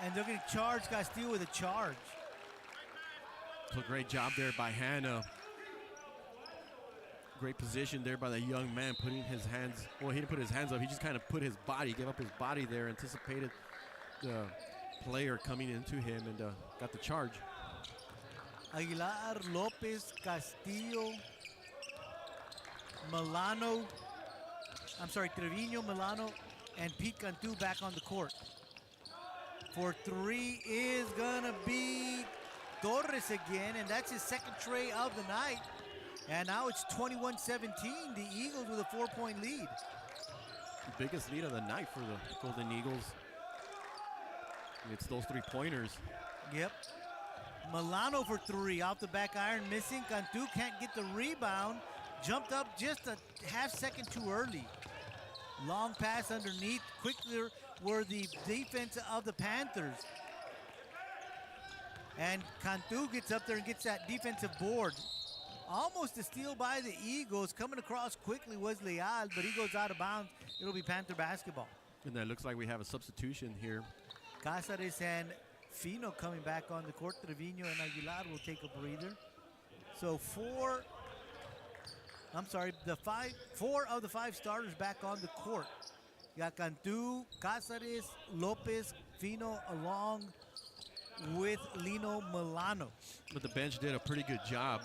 And they're going to charge Castillo with a charge. So great job there by Hanna. Great position there by the young man, putting his hands, well, he didn't put his hands up, he just kind of put his body, gave up his body there, anticipated the player coming into him and got the charge. Aguilar, Lopez, Castillo, Trevino, Milano, and Pete Cantu back on the court. For 3 is gonna be Torres again, and that's his second tray of the night. And now it's 21-17, the Eagles with a 4-point lead. The biggest lead of the night for the Golden Eagles. It's those 3-pointers. Yep. Milano for 3, off the back iron, missing. Cantu can't get the rebound. Jumped up just a half second too early. Long pass underneath. Quicker were the defense of the Panthers. And Cantu gets up there and gets that defensive board. Almost a steal by the Eagles. Coming across quickly was Leal, but he goes out of bounds. It'll be Panther basketball. And that looks like we have a substitution here. Cáceres and Fino coming back on the court. Trevino and Aguilar will take a breather. So 4 of the 5 starters back on the court. You got Cantu, Cáceres, Lopez, Fino, along with Lino Milano. But the bench did a pretty good job,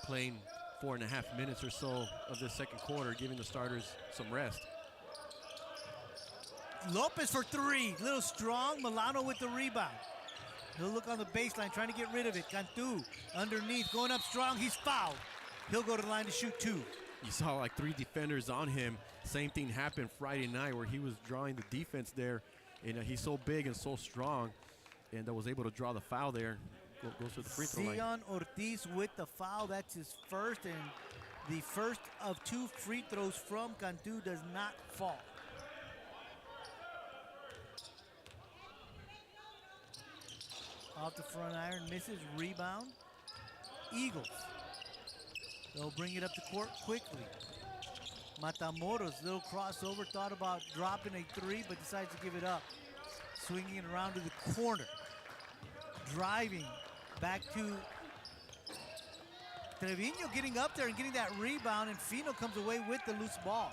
playing 4.5 minutes or so of the second quarter, giving the starters some rest. Lopez for three. Little strong. Milano with the rebound. He'll look on the baseline, trying to get rid of it. Cantu underneath, going up strong. He's fouled. He'll go to the line to shoot two. You saw like 3 defenders on him. Same thing happened Friday night where he was drawing the defense there. And he's so big and so strong, and was able to draw the foul there. Goes to the free throw line. Sion Ortiz with the foul. That's his first, and the first of 2 free throws from Cantu does not fall. Off the front iron, misses, rebound. Eagles. They'll bring it up the court quickly. Matamoros, little crossover, thought about dropping a 3, but decides to give it up. Swinging it around to the corner. Driving back to Trevino, getting up there and getting that rebound, and Fino comes away with the loose ball.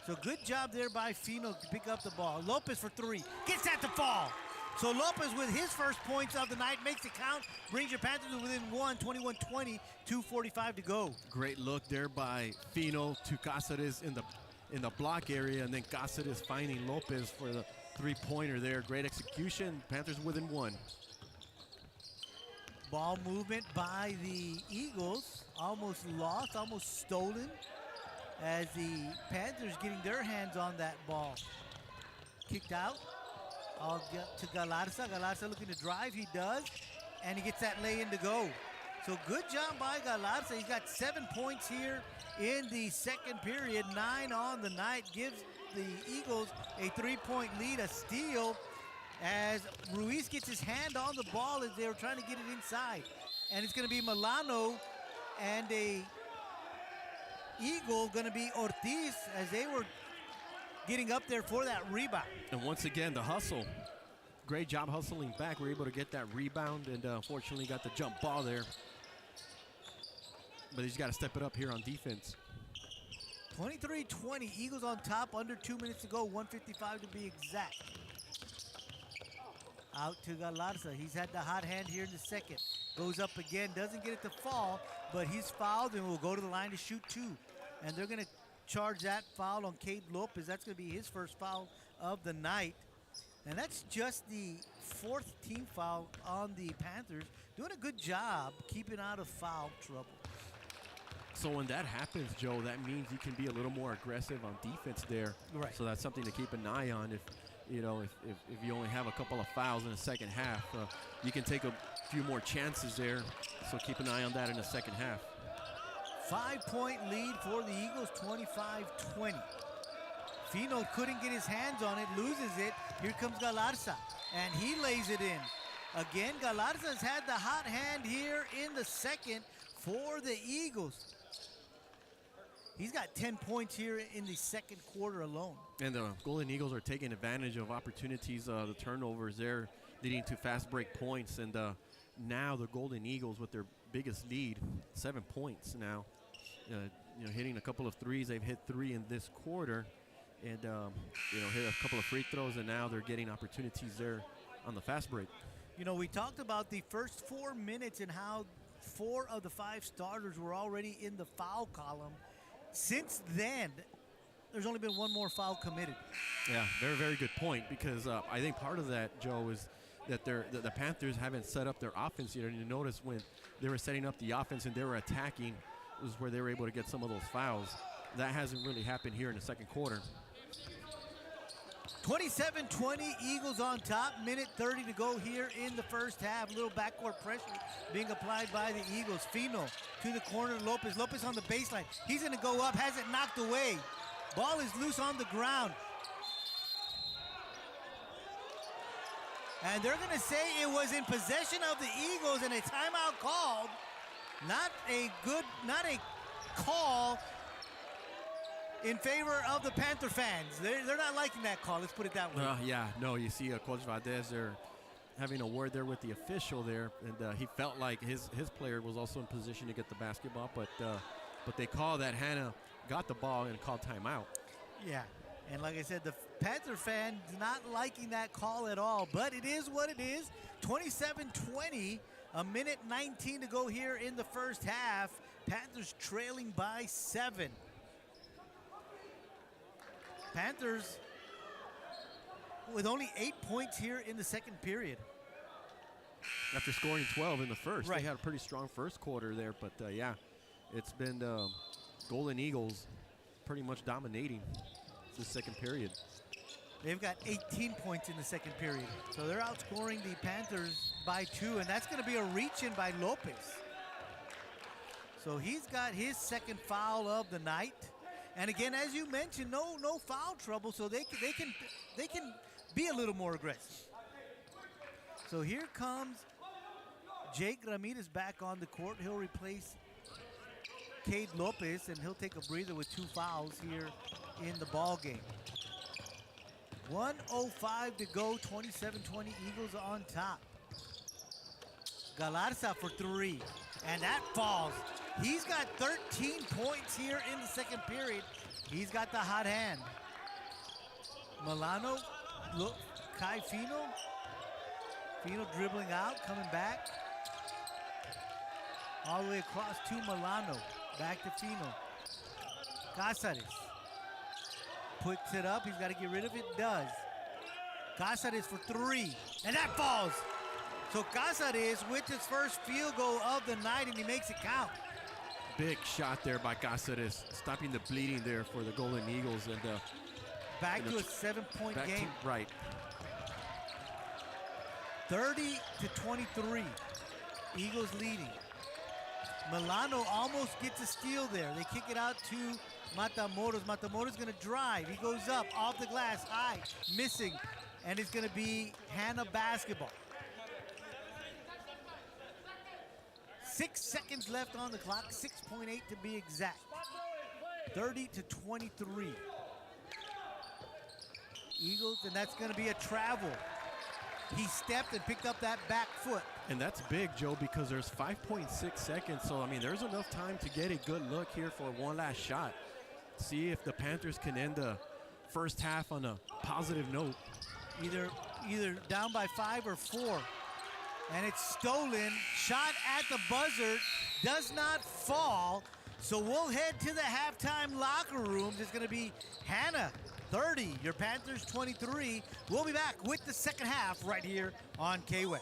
So good job there by Fino to pick up the ball. Lopez for 3, gets that to fall. So Lopez with his first points of the night makes it count, brings your Panthers to within 1, 21-20, 2:45 to go. Great look there by Fino to Cáceres in the block area, and then Cáceres finding Lopez for the 3-pointer there. Great execution. Panthers within 1. Ball movement by the Eagles, almost lost, almost stolen, as the Panthers getting their hands on that ball. Kicked out. I'll get to Galarza. Galarza looking to drive. He does. And he gets that lay-in to go. So good job by Galarza. He's got 7 points here in the second period. 9 on the night. Gives the Eagles a 3-point lead, a steal, as Ruiz gets his hand on the ball as they were trying to get it inside. And it's going to be Milano and a Eagle going to be Ortiz as they were getting up there for that rebound. And once again, the hustle. Great job hustling back. We're able to get that rebound, and unfortunately got the jump ball there. But he's got to step it up here on defense. 23-20, Eagles on top, under 2 minutes to go, 1:55 to be exact. Out to Galarza. He's had the hot hand here in the second. Goes up again, doesn't get it to fall, but he's fouled and will go to the line to shoot 2. And they're going to charge that foul on Cade Lopez. That's going to be his first foul of the night. And that's just the 4th team foul on the Panthers. Doing a good job keeping out of foul trouble. So when that happens, Joe, that means you can be a little more aggressive on defense there. Right. So that's something to keep an eye on. If you only have a couple of fouls in the second half, you can take a few more chances there. So keep an eye on that in the second half. 5-point lead for the Eagles, 25-20. Fino couldn't get his hands on it, loses it. Here comes Galarza, and he lays it in. Again, Galarza's had the hot hand here in the second for the Eagles. He's got 10 points here in the second quarter alone. And the Golden Eagles are taking advantage of opportunities, the turnovers there, leading to fast break points. And now the Golden Eagles with their biggest lead, 7 points now. Hitting a couple of threes. They've hit 3 in this quarter, and hit a couple of free throws, and now they're getting opportunities there on the fast break. We talked about the first 4 minutes and how 4 of the 5 starters were already in the foul column. Since then, there's only been 1 more foul committed. Yeah, very, very good point, because I think part of that, Joe, is that the Panthers haven't set up their offense yet. And you notice when they were setting up the offense and they were attacking, was where they were able to get some of those fouls. That hasn't really happened here in the second quarter. 27-20, Eagles on top. Minute 30 to go here in the first half. A little backcourt pressure being applied by the Eagles. Fino to the corner, Lopez. Lopez on the baseline. He's going to go up, has it knocked away. Ball is loose on the ground. And they're going to say it was in possession of the Eagles and a timeout called. Not a call in favor of the Panther fans. They're not liking that call, let's put it that way. You see Coach Valdez there having a word there with the official there, and he felt like his player was also in position to get the basketball, but they called that Hanna got the ball and called timeout. Yeah, and like I said, the Panther fans not liking that call at all, but it is what it is. 27-20, a minute 19 to go here in the first half. Panthers trailing by 7. Panthers with only 8 points here in the second period. After scoring 12 in the first. Right. They had a pretty strong first quarter there, but yeah, it's been Golden Eagles pretty much dominating the second period. They've got 18 points in the second period. So they're outscoring the Panthers by 2, and that's going to be a reach-in by Lopez. So he's got his second foul of the night. And again, as you mentioned, no foul trouble, so they can be a little more aggressive. So here comes Jake Ramirez back on the court. He'll replace Cade Lopez, and he'll take a breather with 2 fouls here in the ball game. 1:05 to go, 27-20, Eagles on top. Galarza for 3, and that falls. He's got 13 points here in the second period. He's got the hot hand. Milano, look, Kai Fino. Fino dribbling out, coming back. All the way across to Milano. Back to Fino. Cáceres. Puts it up, he's got to get rid of it, does. Cáceres for 3, and that falls. So Cáceres with his first field goal of the night, and he makes it count. Big shot there by Cáceres, stopping the bleeding there for the Golden Eagles. And back to a 7-point game. Right. 30-23, Eagles leading. Milano almost gets a steal there. They kick it out to Matamoros. Matamoros going to drive. He goes up, off the glass, high, missing. And it's going to be Hanna basketball. 6 seconds left on the clock, 6.8 to be exact. 30-23. Eagles, and that's going to be a travel. He stepped and picked up that back foot. And that's big, Joe, because there's 5.6 seconds. So, I mean, there's enough time to get a good look here for one last shot. See if the Panthers can end the first half on a positive note. Either down by 5 or 4. And it's stolen. Shot at the buzzer. Does not fall. So we'll head to the halftime locker rooms. It's going to be Hanna 30, your Panthers 23. We'll be back with the second half right here on KWES.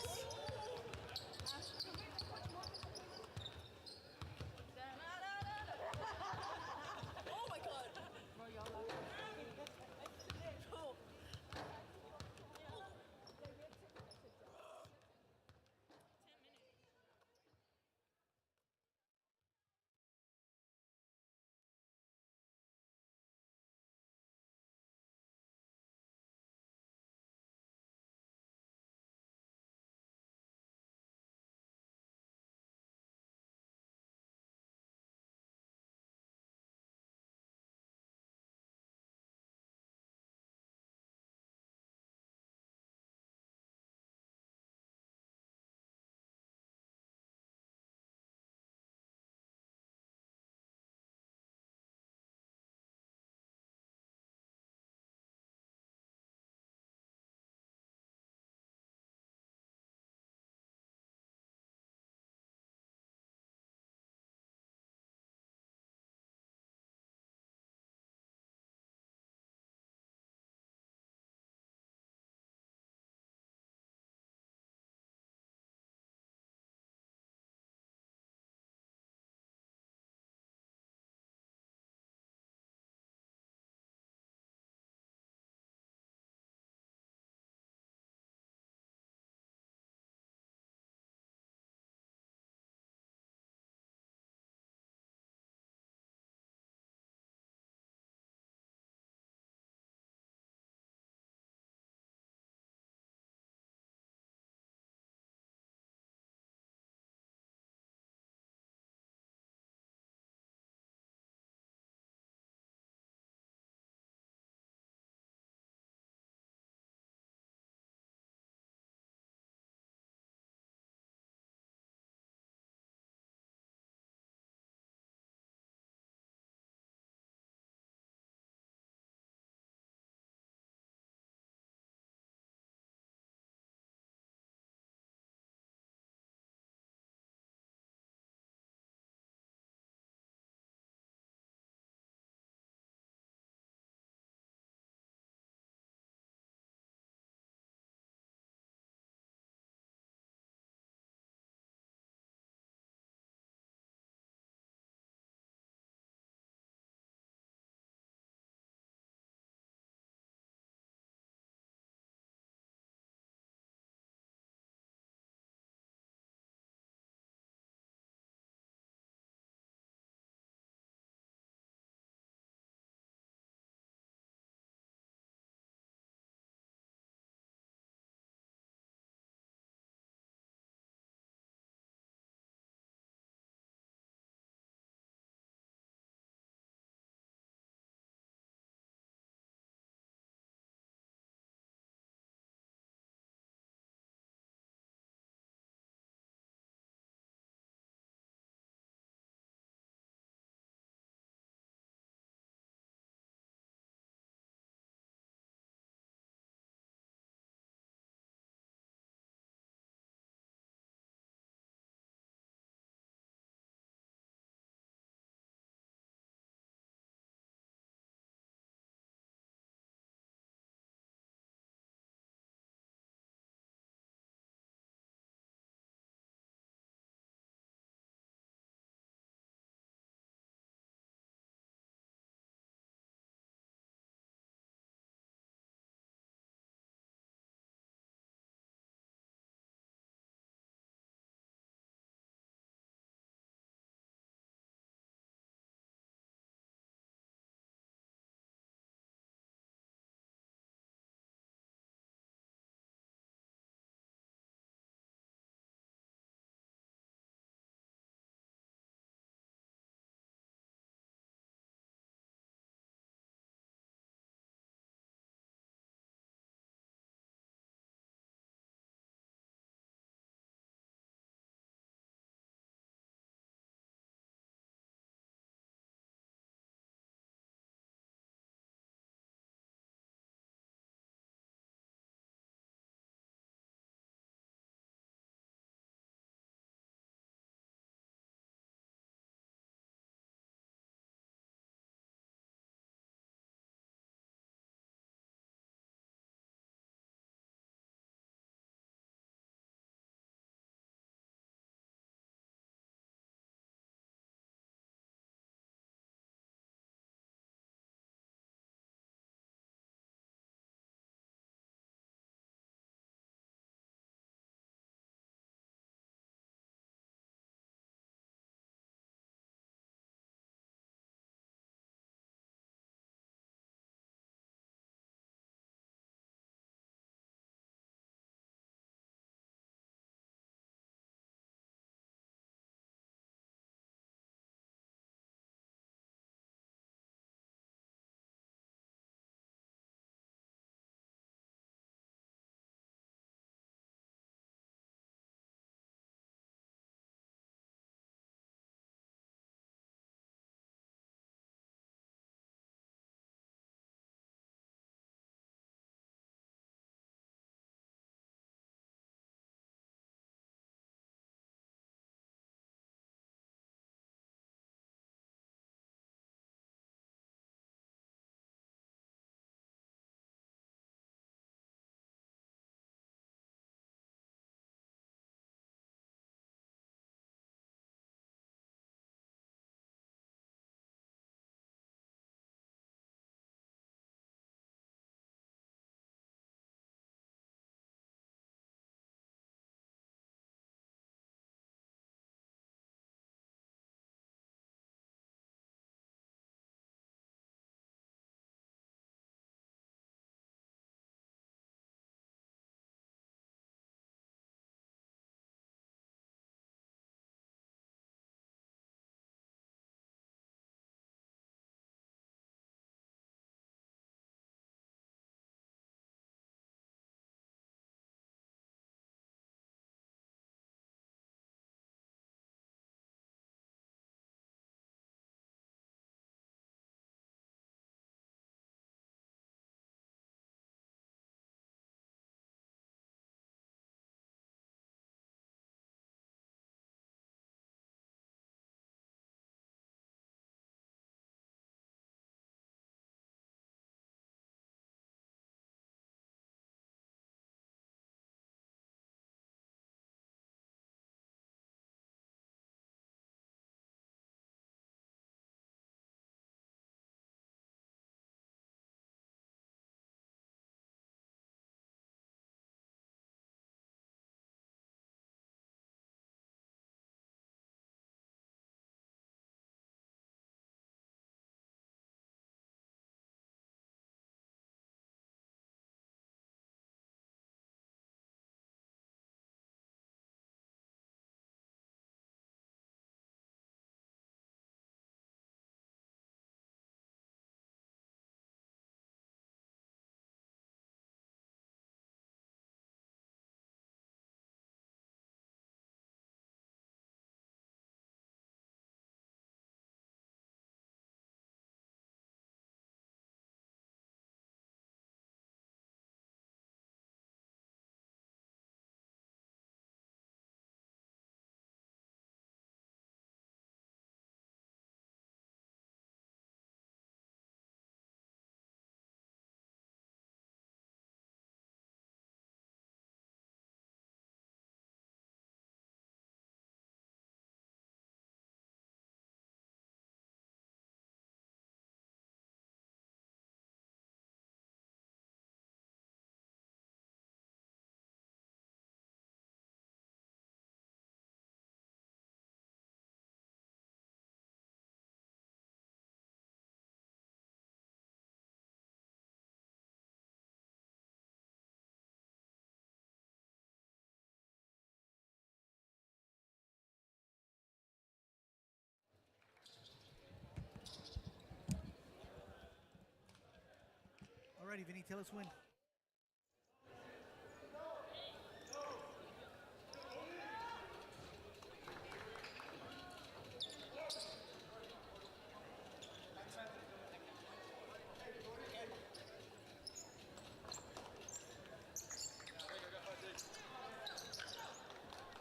righty, Vinny, tell us when.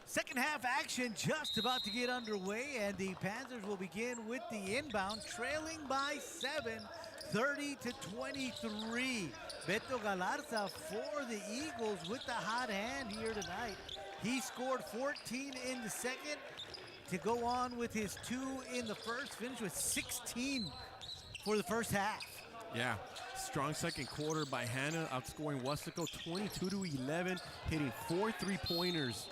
Second half action just about to get underway, and the Panthers will begin with the inbound, trailing by 7, 30-23. Beto Galarza for the Eagles with the hot hand here tonight. He scored 14 in the second to go on with his 2 in the first, finished with 16 for the first half. Yeah, strong second quarter by Hanna, outscoring Weslaco 22-11, hitting 4 3-pointers.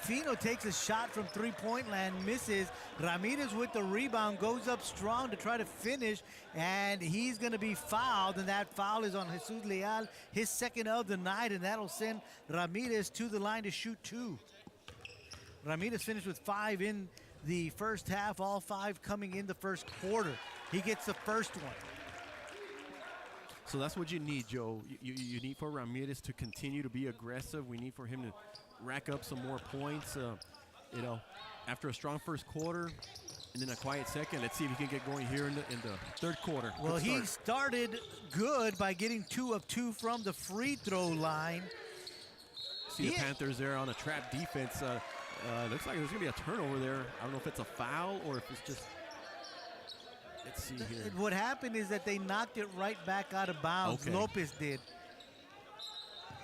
Fino takes a shot from three-point land, misses. Ramirez with the rebound, goes up strong to try to finish, and he's going to be fouled, and that foul is on Jesus Leal, his second of the night, and that'll send Ramirez to the line to shoot 2. Ramirez finished with 5 in the first half, all 5 coming in the first quarter. He gets the first one. So that's what you need, Joe. You need for Ramirez to continue to be aggressive. We need for him to rack up some more points. You know, after a strong first quarter and then a quiet second, let's see if he can get going here in the third quarter. Well, he started good by getting 2 of 2 from the free throw line. See the Panthers there on a trap defense. Looks like there's going to be a turnover there. I don't know if it's a foul or if it's just... Let's see here. What happened is that they knocked it right back out of bounds. Okay. Lopez did.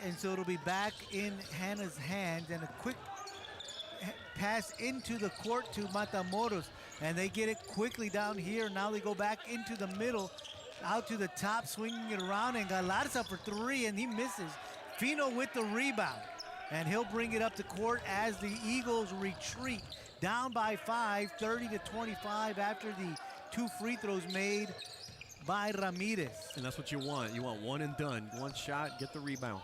And so it'll be back in Hanna's hands, and a quick pass into the court to Matamoros, and they get it quickly down here. Now they go back into the middle, out to the top, swinging it around, and Galarza for 3, and he misses. Fino with the rebound, and he'll bring it up the court as the Eagles retreat. Down by 5, 30-25 after the 2 free throws made by Ramirez. And that's what you want. You want one and done. One shot, get the rebound.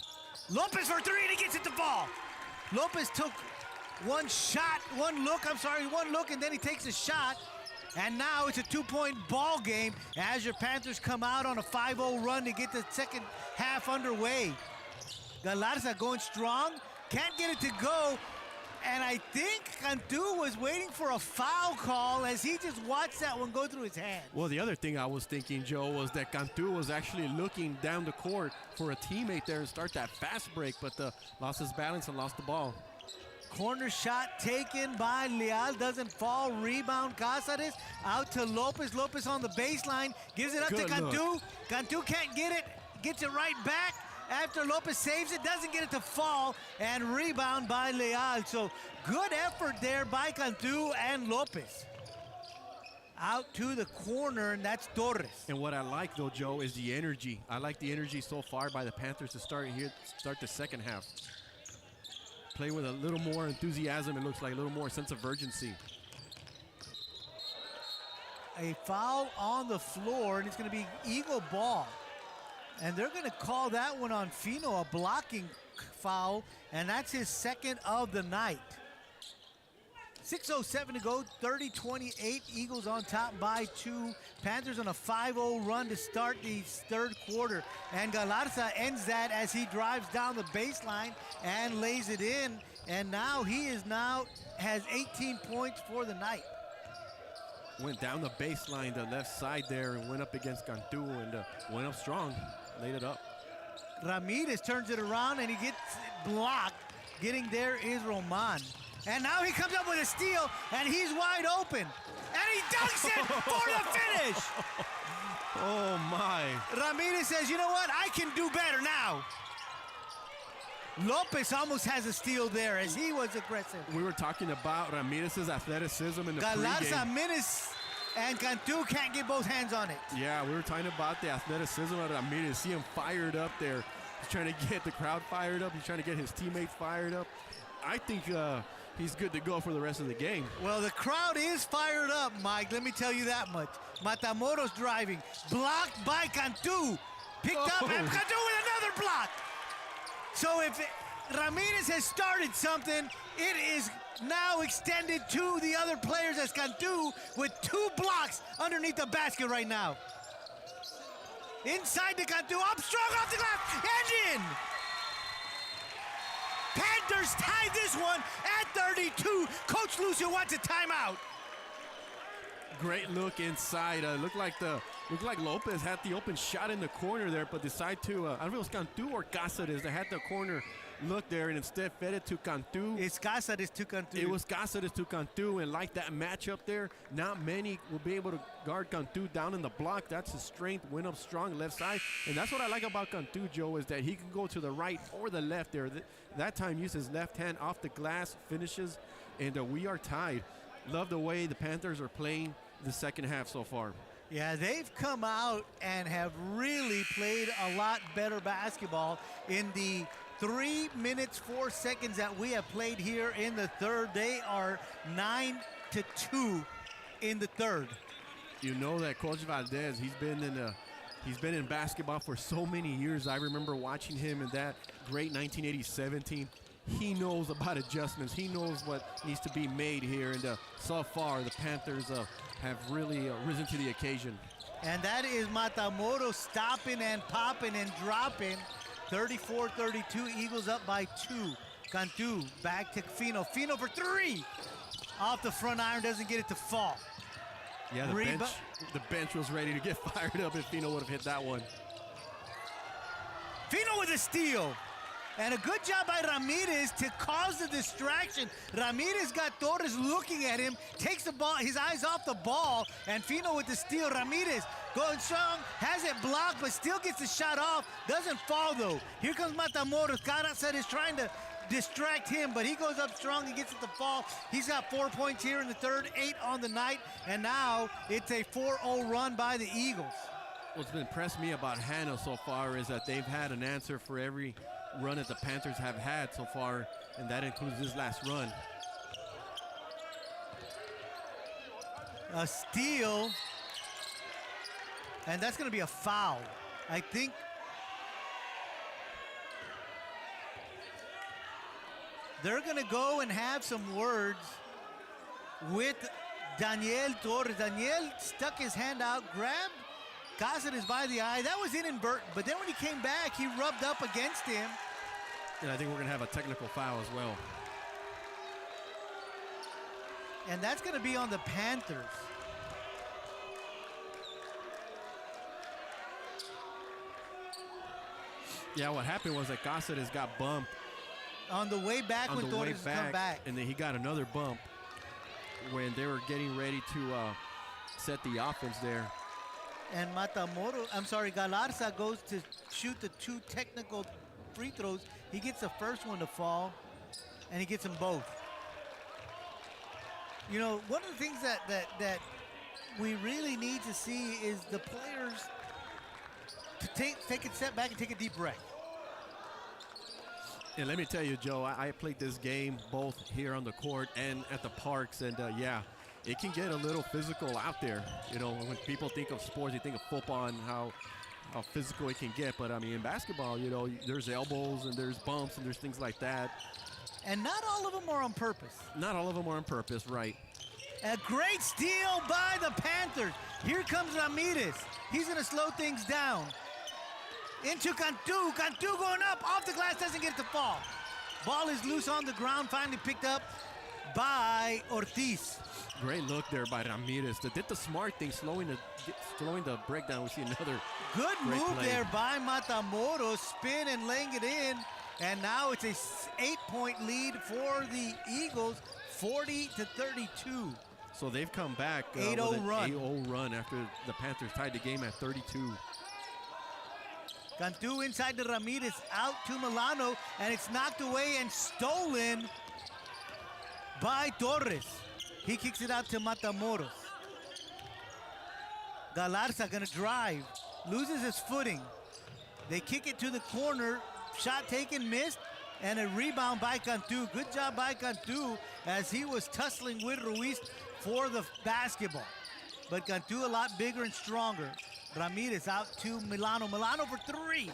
Lopez for 3, and he gets it to fall. Lopez took one look, and then he takes a shot. And now it's a 2-point ball game as your Panthers come out on a 5-0 run to get the second half underway. Galarza going strong, can't get it to go. And I think Cantu was waiting for a foul call as he just watched that one go through his hand. Well, the other thing I was thinking, Joe, was that Cantu was actually looking down the court for a teammate there and start that fast break, but lost his balance and lost the ball. Corner shot taken by Leal, doesn't fall. Rebound, Cáceres out to Lopez. Lopez on the baseline, gives it up to Cantu. Cantu can't get it, gets it right back. After Lopez saves it, doesn't get it to fall, and rebound by Leal. So good effort there by Cantu and Lopez. Out to the corner, and that's Torres. And what I like, though, Joe, is the energy. I like the energy so far by the Panthers to start the second half. Play with a little more enthusiasm, it looks like, a little more sense of urgency. A foul on the floor, and it's going to be Eagle ball. And they're going to call that one on Fino, a blocking foul, and that's his second of the night. 6:07 to go, 30-28, Eagles on top by 2. Panthers on a 5-0 run to start the third quarter. And Galarza ends that as he drives down the baseline and lays it in. And now he has 18 points for the night. Went down the baseline, the left side there, and went up against Cantu and went up strong. Laid it up. Ramirez turns it around and he gets blocked. Getting there is Roman. And now he comes up with a steal and he's wide open. And he dunks it for the finish. Oh my. Ramirez says, you know what? I can do better now. Lopez almost has a steal there as he was aggressive. We were talking about Ramirez's athleticism in the Galarza, pregame. Minis, and Cantu can't get both hands on it. Yeah, we were talking about the athleticism of Ramirez. See him fired up there. He's trying to get the crowd fired up. He's trying to get his teammates fired up. I think he's good to go for the rest of the game. Well, the crowd is fired up, Mike. Let me tell you that much. Matamoros driving. Blocked by Cantu. Picked up, and Cantu with another block. So if Ramirez has started something, it is now extended to the other players as Cantu with 2 blocks underneath the basket right now. Inside to Cantu, up strong off the glass, and in. Panthers tied this one at 32. Coach Lucio wants a timeout. Great look inside. Looked like Lopez had the open shot in the corner there, but decided to, I don't know if it was Cantu or Cáceres that had the corner look there and instead fed it to Cantu. It's Cáceres to Cantu. It was Cáceres to Cantu, and like that matchup there, not many will be able to guard Cantu down in the block. That's his strength, went up strong left side. And that's what I like about Cantu, Joe, is that he can go to the right or the left there. That time uses his left hand off the glass, finishes, and we are tied. Love the way the Panthers are playing the second half so far. Yeah, they've come out and have really played a lot better basketball in the 3 minutes, 4 seconds that we have played here in the third. They are 9-2 in the third. You know that Coach Valdez, he's been in basketball for so many years. I remember watching him in that great 1987 team. He knows about adjustments. He knows what needs to be made here. And so far, the Panthers have really risen to the occasion. And that is Matamoros stopping and popping and dropping. 34-32, Eagles up by 2. Cantu back to Fino. Fino for 3. Off the front iron, doesn't get it to fall. Yeah, the bench was ready to get fired up if Fino would have hit that one. Fino with a steal. And a good job by Ramirez to cause the distraction. Ramirez got Torres looking at him, takes the ball, his eyes off the ball, and Fino with the steal. Ramirez going strong, has it blocked, but still gets the shot off. Doesn't fall, though. Here comes Matamoros. Caracet is trying to distract him, but he goes up strong and gets it to fall. He's got 4 points here in the third, 8 on the night, and now it's a 4-0 run by the Eagles. What's impressed me about Hanna so far is that they've had an answer for every run that the Panthers have had so far, and that includes this last run. A steal, and that's going to be a foul. I think they're going to go and have some words with Daniel Torres. Daniel stuck his hand out, grabbed Cáceres by the eye. That was inadvertent, but then when he came back, he rubbed up against him. And I think we're going to have a technical foul as well. And that's going to be on the Panthers. Yeah, what happened was that Cáceres got bumped On the way back when Torres come back. and then he got another bump when they were getting ready to set the offense there. And Galarza goes to shoot the 2 technical free throws. He gets the first one to fall, and he gets them both. You know, one of the things that we really need to see is the players to take a step back and take a deep breath. And let me tell you, Joe, I played this game both here on the court and at the parks, and yeah, it can get a little physical out there. You know, when people think of sports, they think of football and how physical it can get. But, I mean, in basketball, you know, there's elbows and there's bumps and there's things like that. And not all of them are on purpose. Not all of them are on purpose, right. A great steal by the Panthers. Here comes Ramirez. He's going to slow things down. Into Cantu. Cantu going up. Off the glass, doesn't get it to fall. Ball is loose on the ground, finally picked up by Ortiz. Great look there by Ramirez. They did the smart thing, slowing the breakdown. We see another good great move play there by Matamoros, spin and laying it in. And now it's a 8-point lead for the Eagles, 40-32. So they've come back with 8-0 an run. 8-0 run after the Panthers tied the game at 32. Cantu inside to Ramirez, out to Milano, and it's knocked away and stolen by Torres. He kicks it out to Matamoros. Galarza gonna drive, loses his footing. They kick it to the corner, shot taken, missed, and a rebound by Cantu. Good job by Cantu as he was tussling with Ruiz for the basketball. But Cantu a lot bigger and stronger. Ramirez out to Milano. Milano for 3.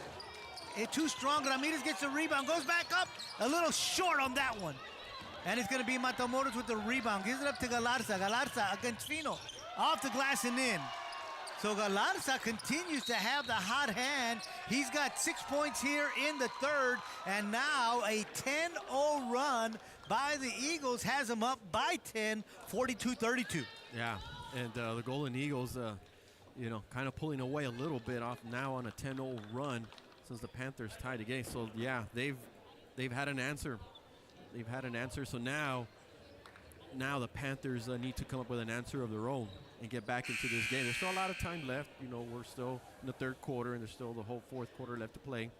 Too strong. Ramirez gets the rebound, goes back up. A little short on that one. And it's going to be Matamoros with the rebound. Gives it up to Galarza. Galarza against Fino. Off the glass and in. So Galarza continues to have the hot hand. He's got 6 points here in the third, and now a 10-0 run by the Eagles has them up by 10, 42-32. Yeah, and the Golden Eagles, kind of pulling away a little bit off now on a 10-0 run since the Panthers tied the game. So yeah, they've had an answer. They've had an answer. So now the Panthers need to come up with an answer of their own and get back into this game. There's still a lot of time left. We're still in the third quarter, and there's still the whole fourth quarter left to play.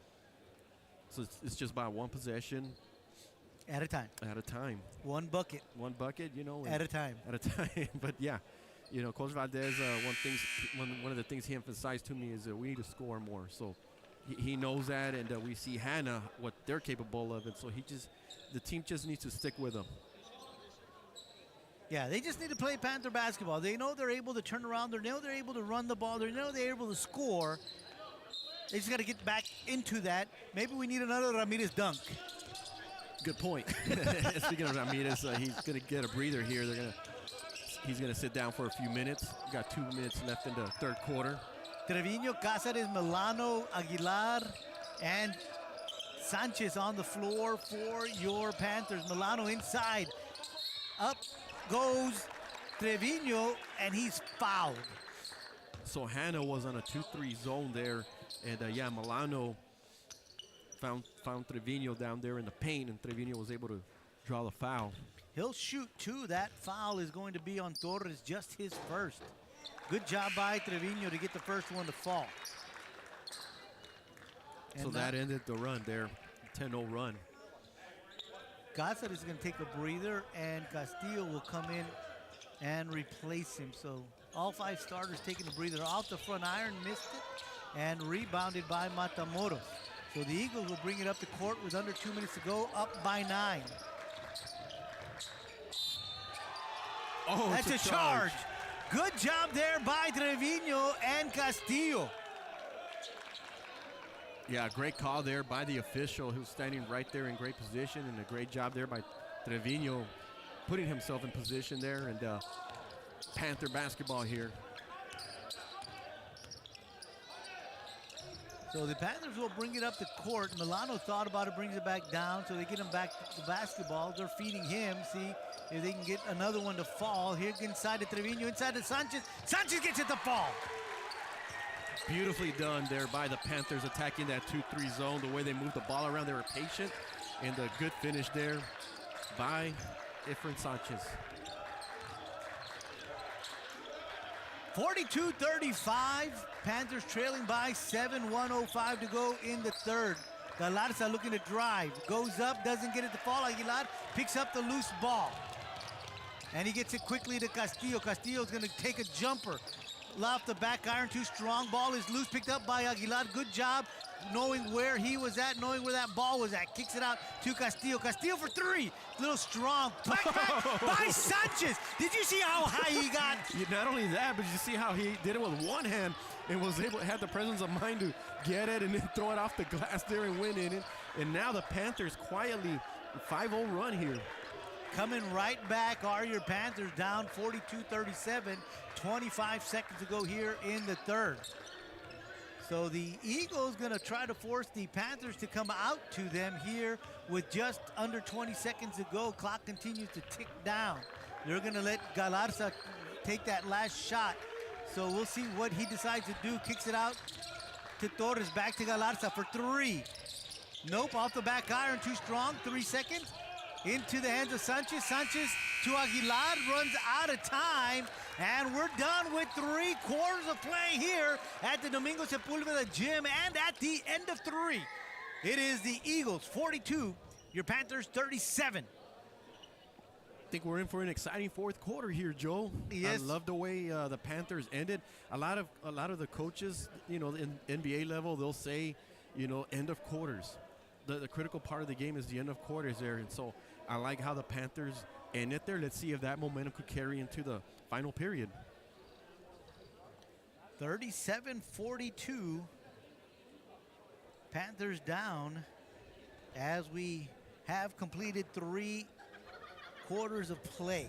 So it's just about one possession At a time. at a time. One bucket One bucket, at a time. at a time. But yeah, Coach Valdez, one of the things he emphasized to me is that we need to score more. So he knows that, and we see Hanna, what they're capable of, and so the team just needs to stick with them. Yeah, they just need to play Panther basketball. They know they're able to turn around. They know they're able to run the ball. They know they're able to score. They just got to get back into that. Maybe we need another Ramirez dunk. Good point. Speaking of Ramirez, he's going to get a breather here. He's going to sit down for a few minutes. We got 2 minutes left in the third quarter. Trevino, Cáceres, Milano, Aguilar, and Sanchez on the floor for your Panthers. Milano inside. Up goes Trevino, and he's fouled. So Hanna was on a 2-3 zone there, and Milano found Trevino down there in the paint, and Trevino was able to draw the foul. He'll shoot two. That foul is going to be on Torres, just his first. Good job by Trevino to get the first one to fall. So that ended the run there, 10-0 run. Cáceres is going to take a breather, and Castillo will come in and replace him. So all 5 starters taking a breather. Off the front iron, missed it, and rebounded by Matamoros. So the Eagles will bring it up the court with under 2 minutes to go, up by 9. Oh, that's a charge. Good job there by Trevino and Castillo. Yeah, great call there by the official who's standing right there in great position, and a great job there by Trevino putting himself in position there, and Panther basketball here. So the Panthers will bring it up the court. Milano thought about it, brings it back down, so they get him back to the basketball. They're feeding him, see if they can get another one to fall. Here inside to Trevino, inside to Sanchez. Sanchez gets it to fall. Beautifully done there by the Panthers, attacking that 2-3 zone. The way they moved the ball around, they were patient, and a good finish there by Efren Sanchez. 42-35, Panthers trailing by 7, 1:05 to go in the third. Galarza looking to drive, goes up, doesn't get it to fall. Aguilar picks up the loose ball, and he gets it quickly to Castillo. Castillo's going to take a jumper. Off the back iron, too strong. Ball is loose, picked up by Aguilar. Good job knowing where he was at, knowing where that ball was at. Kicks it out to Castillo. Castillo for 3. Little strong. Back by Sanchez. Did you see how high he got? Not only that, but you see how he did it with one hand and was able to have the presence of mind to get it and then throw it off the glass there and win it. And now the Panthers quietly 5-0 run here. Coming right back are your Panthers, down 42-37. 25 seconds to go here in the third. So the Eagles going to try to force the Panthers to come out to them here with just under 20 seconds to go. Clock continues to tick down. They're going to let Galarza take that last shot. So we'll see what he decides to do. Kicks it out to Torres, back to Galarza for 3. Nope, off the back iron, too strong. 3 seconds. Into the hands of Sanchez. Sanchez to Aguilar, runs out of time, and we're done with 3 quarters of play here at the Domingo Sepulveda gym, and at the end of 3, it is the Eagles 42, your Panthers 37. I think we're in for an exciting fourth quarter here, Joe. Yes. I love the way the Panthers ended. A lot of the coaches, in NBA level, they'll say, end of quarters. The critical part of the game is the end of quarters there, and so I like how the Panthers ended there. Let's see if that momentum could carry into the final period. 37-42. Panthers down as we have completed 3 quarters of play.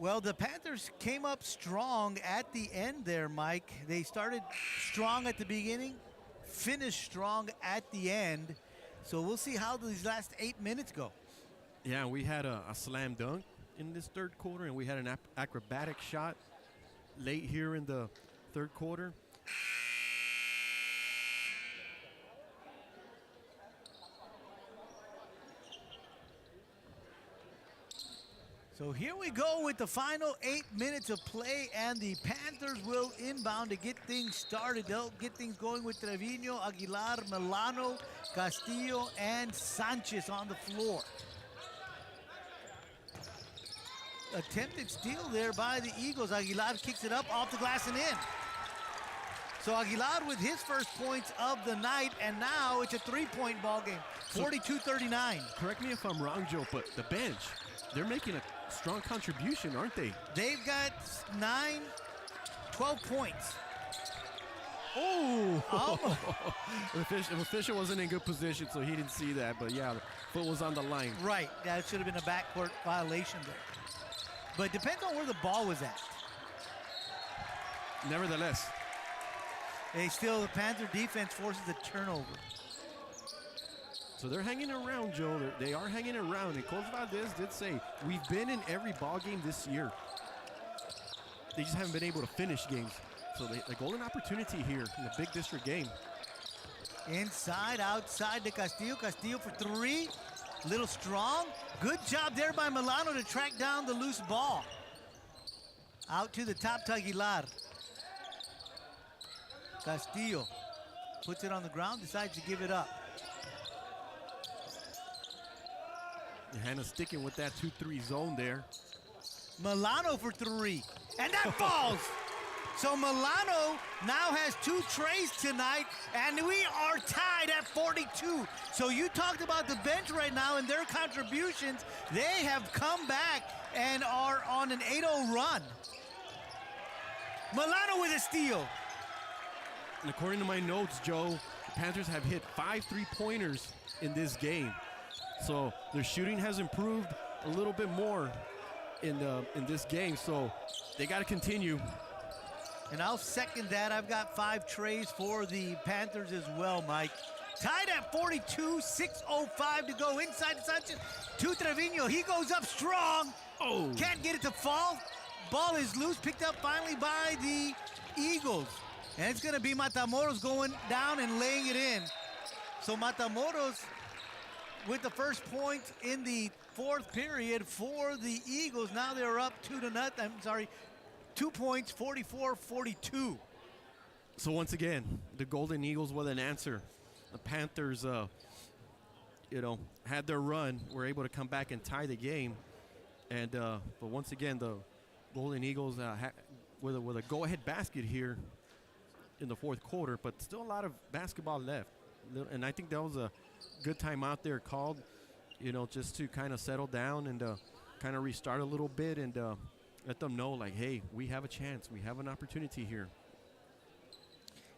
Well, the Panthers came up strong at the end there, Mike. They started strong at the beginning, finished strong at the end. So we'll see how these last 8 minutes go. Yeah, we had a slam dunk in this third quarter, and we had an acrobatic shot late here in the third quarter. So here we go with the final 8 minutes of play, and the Panthers will inbound to get things started. They'll get things going with Trevino, Aguilar, Milano, Castillo, and Sanchez on the floor. Attempted steal there by the Eagles. Aguilar kicks it up off the glass and in. So Aguilar with his first points of the night, and now it's a three-point ball game, 42-39. Correct me if I'm wrong, Joe, but the bench, they're making a strong contribution, aren't they? They've got 12 points. Oh! The official wasn't in good position, so he didn't see that. But yeah, the foot was on the line. Right, that should have been a backcourt violation there. But it depends on where the ball was at. Nevertheless, The Panther defense forces a turnover. so they're hanging around, Joe. They are hanging around. And Coach Valdez did say, we've been in every ball game this year. They just haven't been able to finish games. So the golden opportunity here in the big district game. Inside, outside to Castillo. Castillo for three. Little strong. Good job there by Milano to track down the loose ball. Out to the top to Aguilar. Castillo puts it on the ground, decides to give it up. Hanna sticking with that 2-3 zone there. Milano for three. And that falls. So Milano now has 2 trays tonight, and we are tied at 42. So you talked about the bench right now and their contributions. They have come back and are on an 8-0 run. Milano with a steal. And according to my notes, Joe, the Panthers have hit 5 3-pointers in this game. So their shooting has improved a little bit more in this game. So they got to continue. And I'll second that. I've got 5 trays for the Panthers as well, Mike. Tied at 42, 6:05 to go inside to Sanchez. To Trevino, he goes up strong. Oh. Can't get it to fall. Ball is loose, picked up finally by the Eagles. And it's gonna be Matamoros going down and laying it in. So Matamoros with the first point in the fourth period for the Eagles. Now they're up 2 points, 44-42. So once again, the Golden Eagles with an answer. The Panthers, had their run, were able to come back and tie the game. And but once again, the Golden Eagles with a go-ahead basket here in the fourth quarter, but still a lot of basketball left. And I think that was a good timeout there called, just to kind of settle down and kind of restart a little bit and let them know, like, hey, we have a chance. We have an opportunity here.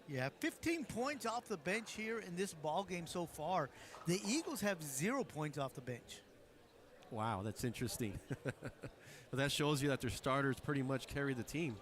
Yeah, 15 points off the bench here in this ball game so far. The Eagles have 0 points off the bench. Wow, that's interesting. But that shows you that their starters pretty much carry the team.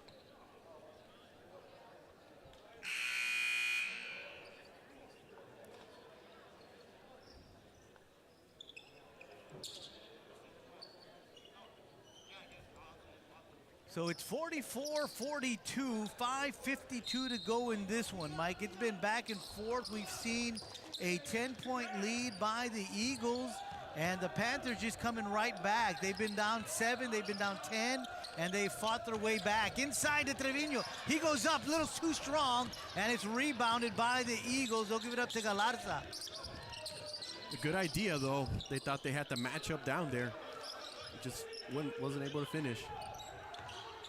So it's 44-42, 5:52 to go in this one, Mike. It's been back and forth. We've seen a 10-point lead by the Eagles, and the Panthers just coming right back. They've been down 7, they've been down 10, and they fought their way back. Inside to Trevino. He goes up a little too strong, and it's rebounded by the Eagles. They'll give it up to Galarza. A good idea, though. They thought they had the matchup down there. Just wasn't able to finish.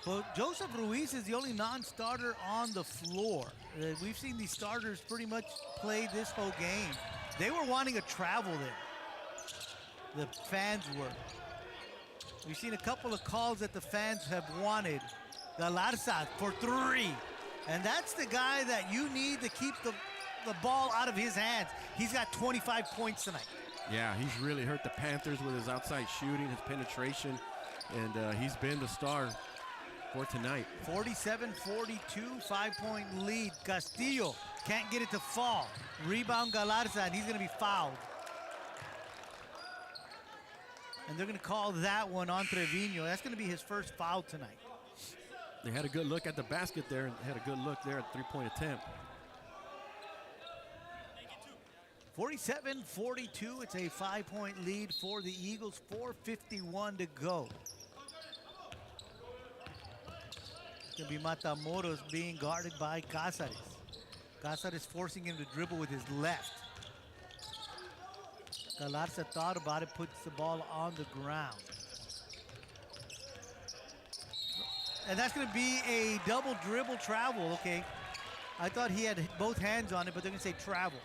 Well, Joseph Ruiz is the only non-starter on the floor. We've seen these starters pretty much play this whole game. They were wanting a travel there. The fans were. We've seen a couple of calls that the fans have wanted. Galarza for 3. And that's the guy that you need to keep the ball out of his hands. He's got 25 points tonight. Yeah, he's really hurt the Panthers with his outside shooting, his penetration. and he's been the star for tonight. 47-42, 5-point lead. Castillo can't get it to fall. Rebound Galarza, and he's going to be fouled. And they're going to call that one on Trevino. That's going to be his first foul tonight. They had a good look at the basket there, and had a good look there at the three-point attempt. 47-42, it's a 5-point lead for the Eagles, 4:51 to go. It's going to be Matamoros being guarded by Cáceres. Cáceres forcing him to dribble with his left. Galarza thought about it, puts the ball on the ground. And that's going to be a double dribble travel, okay. I thought he had both hands on it, but they're going to say travel.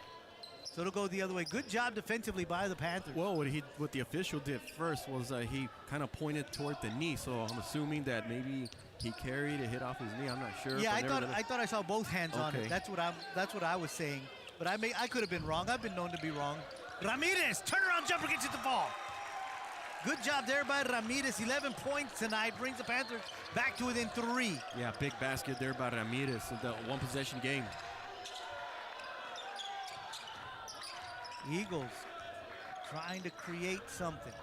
So it'll go the other way. Good job defensively by the Panthers. Well, what the official did first was he kind of pointed toward the knee, so I'm assuming that maybe he carried it, hit off his knee. I'm not sure. Yeah, I thought I saw both hands on it. That's what I was saying. But I could have been wrong. I've been known to be wrong. Ramirez, turnaround jumper gets it to fall. Good job there by Ramirez. 11 points tonight, brings the Panthers back to within 3. Yeah, big basket there by Ramirez in the one-possession game. Eagles trying to create something.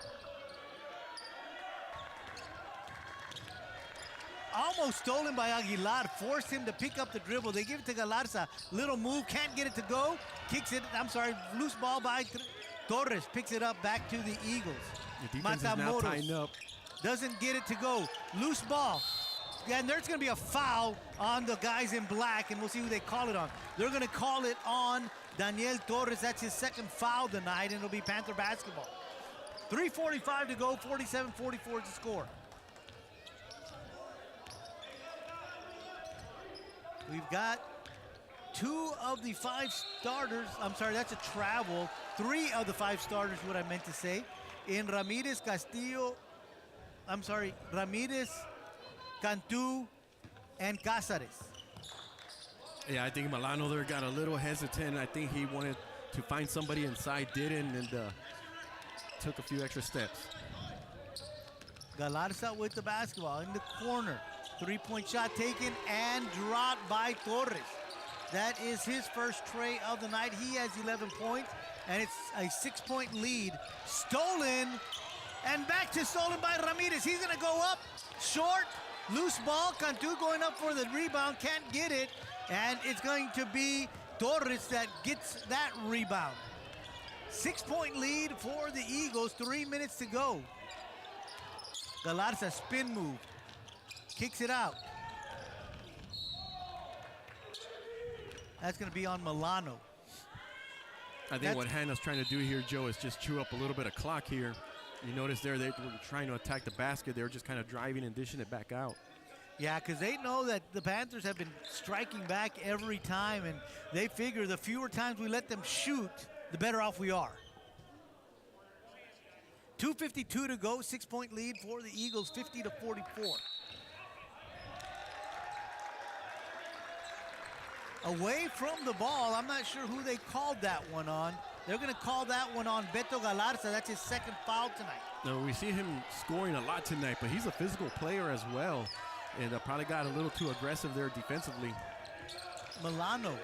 Almost stolen by Aguilar, forced him to pick up the dribble. They give it to Galarza, little move, can't get it to go. Kicks it, loose ball by Torres, picks it up back to the Eagles. The defense is now tying up. Doesn't get it to go, loose ball. Yeah, and there's gonna be a foul on the guys in black, and we'll see who they call it on. They're gonna call it on Daniel Torres. That's his second foul tonight, and it'll be Panther basketball. 3:45 to go, 47-44 is the score. We've got 2 of the 5 starters. I'm sorry, that's a travel. 3 of the 5 starters, what I meant to say. In Ramirez, Cantu, and Cáceres. Yeah, I think Milano there got a little hesitant. I think he wanted to find somebody inside, didn't, and took a few extra steps. Galarza with the basketball in the corner. 3-point shot taken and dropped by Torres. That is his first tray of the night. He has 11 points, and it's a 6-point lead. Stolen, and back to stolen by Ramirez. He's gonna go up, short, loose ball. Cantu going up for the rebound, can't get it, and it's going to be Torres that gets that rebound. 6-point lead for the Eagles, 3 minutes to go. Galarza spin move. Kicks it out. That's going to be on Milano. I think what Hanna's trying to do here, Joe, is just chew up a little bit of clock here. You notice there they were trying to attack the basket. They were just kind of driving and dishing it back out. Yeah, because they know that the Panthers have been striking back every time, and they figure the fewer times we let them shoot, the better off we are. 2:52 to go, 6-point lead for the Eagles, 50-44. Away from the ball, I'm not sure who they called that one on. They're going to call that one on Beto Galarza. That's his second foul tonight. No, we see him scoring a lot tonight, but he's a physical player as well, and probably got a little too aggressive there defensively. Milano,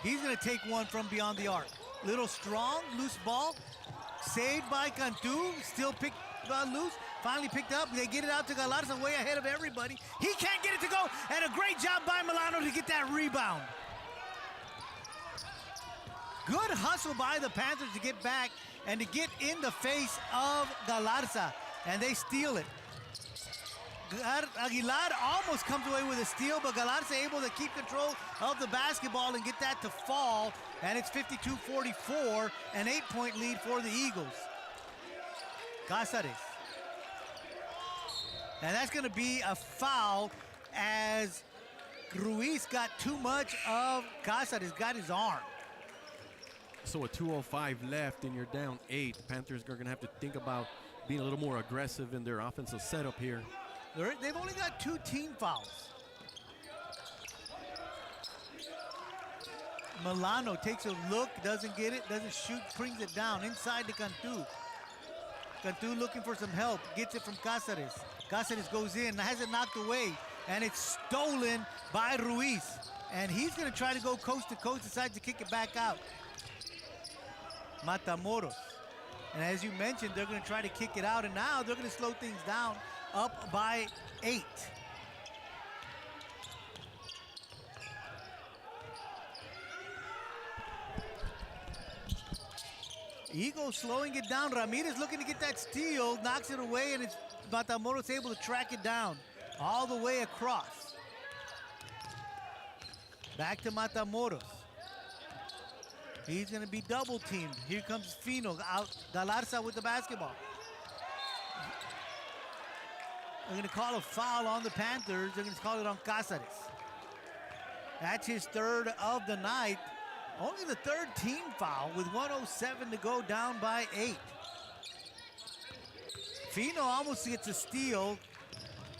he's going to take one from beyond the arc. Little strong, loose ball, saved by Cantu, still picked loose. Finally picked up. They get it out to Galarza way ahead of everybody. He can't get it to go, and a great job by Milano to get that rebound. Good hustle by the Panthers to get back and to get in the face of Galarza, and they steal it. Aguilar almost comes away with a steal, but Galarza able to keep control of the basketball and get that to fall, and it's 52-44, an 8-point lead for the Eagles. Cáceres. And that's going to be a foul as Ruiz got too much of Cáceres, got his arm. So with 2:05 left and you're down 8, the Panthers are going to have to think about being a little more aggressive in their offensive setup here. They've only got 2 team fouls. Milano takes a look, doesn't get it, doesn't shoot, brings it down inside to Cantu. Cantu looking for some help. Gets it from Cáceres. Cáceres goes in, has it knocked away, and it's stolen by Ruiz. And he's going to try to go coast to coast, decides to kick it back out. Matamoros. And as you mentioned, they're going to try to kick it out, and now they're going to slow things down, up by 8. Eagles slowing it down. Ramirez looking to get that steal, knocks it away, and it's Matamoros able to track it down all the way across. Back to Matamoros. He's going to be double teamed. Here comes Fino out. Galarza with the basketball. They're going to call a foul on the Panthers. They're going to call it on Cáceres. That's his third of the night. Only the third team foul with 1:07 to go, down by 8. Fino almost gets a steal,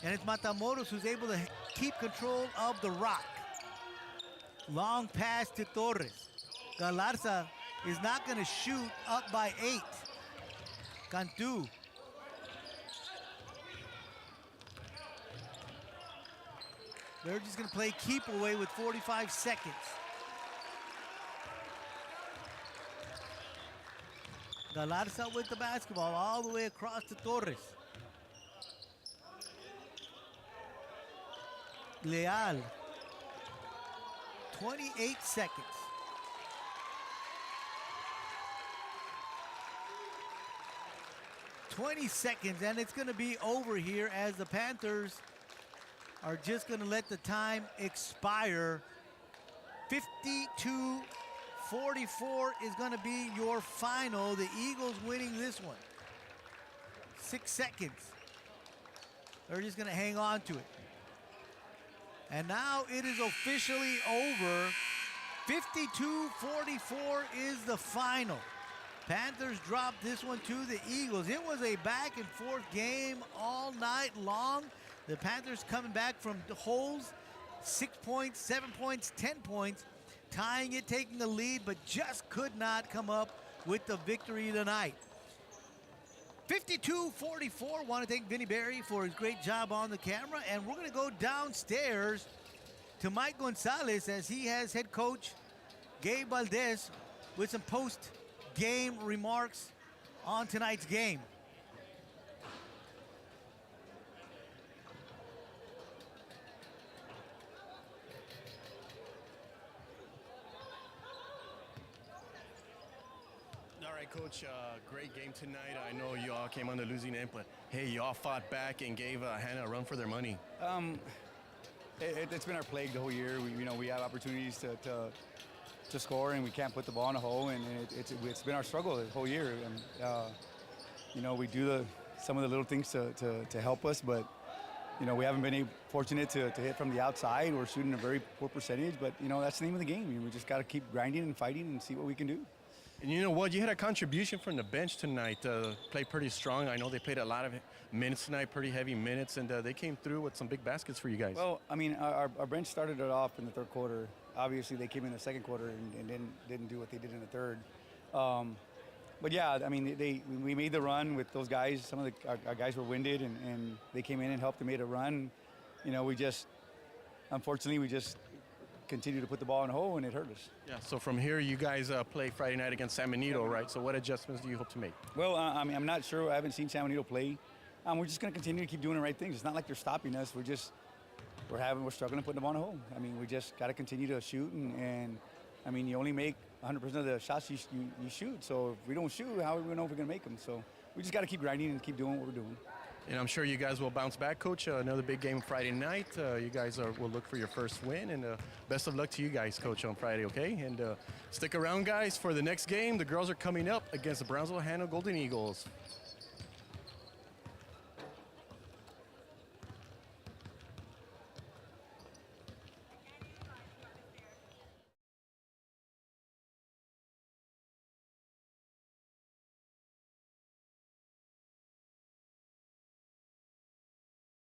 and it's Matamoros who's able to keep control of the rock. Long pass to Torres. Galarza is not going to shoot, up by 8. Cantu. They're just going to play keep away with 45 seconds. Galarza with the basketball all the way across to Torres. Leal. 28 seconds. And it's going to be over here as the Panthers are just going to let the time expire. 52-44 is going to be your final. The Eagles winning this one. 6 seconds. They're just going to hang on to it. And now it is officially over. 52-44 is the final. Panthers dropped this one to the Eagles. It was a back and forth game all night long. The Panthers coming back from the holes, 6 points, 7 points, 10 points, tying it, taking the lead, but just could not come up with the victory tonight. 52-44. Want to thank Vinny Berry for his great job on the camera, and we're going to go downstairs to Mike Gonzalez as he has head coach Gabe Valdez with some post-game remarks on tonight's game. All right, Coach, great game tonight. I know you all came on the losing end, but hey, you all fought back and gave Hanna a run for their money. It's been our plague the whole year. We have opportunities to score, and we can't put the ball in the hole, and it's been our struggle the whole year. And we do some of the little things to help us, but we haven't been fortunate to hit from the outside. We're shooting a very poor percentage, but that's the name of the game. We just got to keep grinding and fighting and see what we can do. And you know what? You had a contribution from the bench tonight. Played pretty strong. I know they played a lot of minutes tonight, pretty heavy minutes, and they came through with some big baskets for you guys. Well, I mean, our bench started it off in the third quarter. Obviously, they came in the second quarter and didn't do what they did in the third. But yeah, I mean, we made the run with those guys. Some of our guys were winded, and they came in and helped and made a run. Unfortunately, we just continue to put the ball in the hole, and it hurt us. Yeah, so from here, you guys play Friday night against San Benito, right? So what adjustments do you hope to make? Well, I'm not sure. I haven't seen San Benito play. We're just going to continue to keep doing the right things. It's not like they're stopping us. We're struggling to put the ball in the hole. I mean, we just got to continue to shoot, and I mean, you only make 100% of the shots you shoot. So if we don't shoot, how are we going to know if we're going to make them? So we just got to keep grinding and keep doing what we're doing. And I'm sure you guys will bounce back, Coach. Another big game Friday night. You guys will look for your first win, and best of luck to you guys, Coach, on Friday, okay? And stick around, guys, for the next game. The girls are coming up against the Brownsville Hanna Golden Eagles.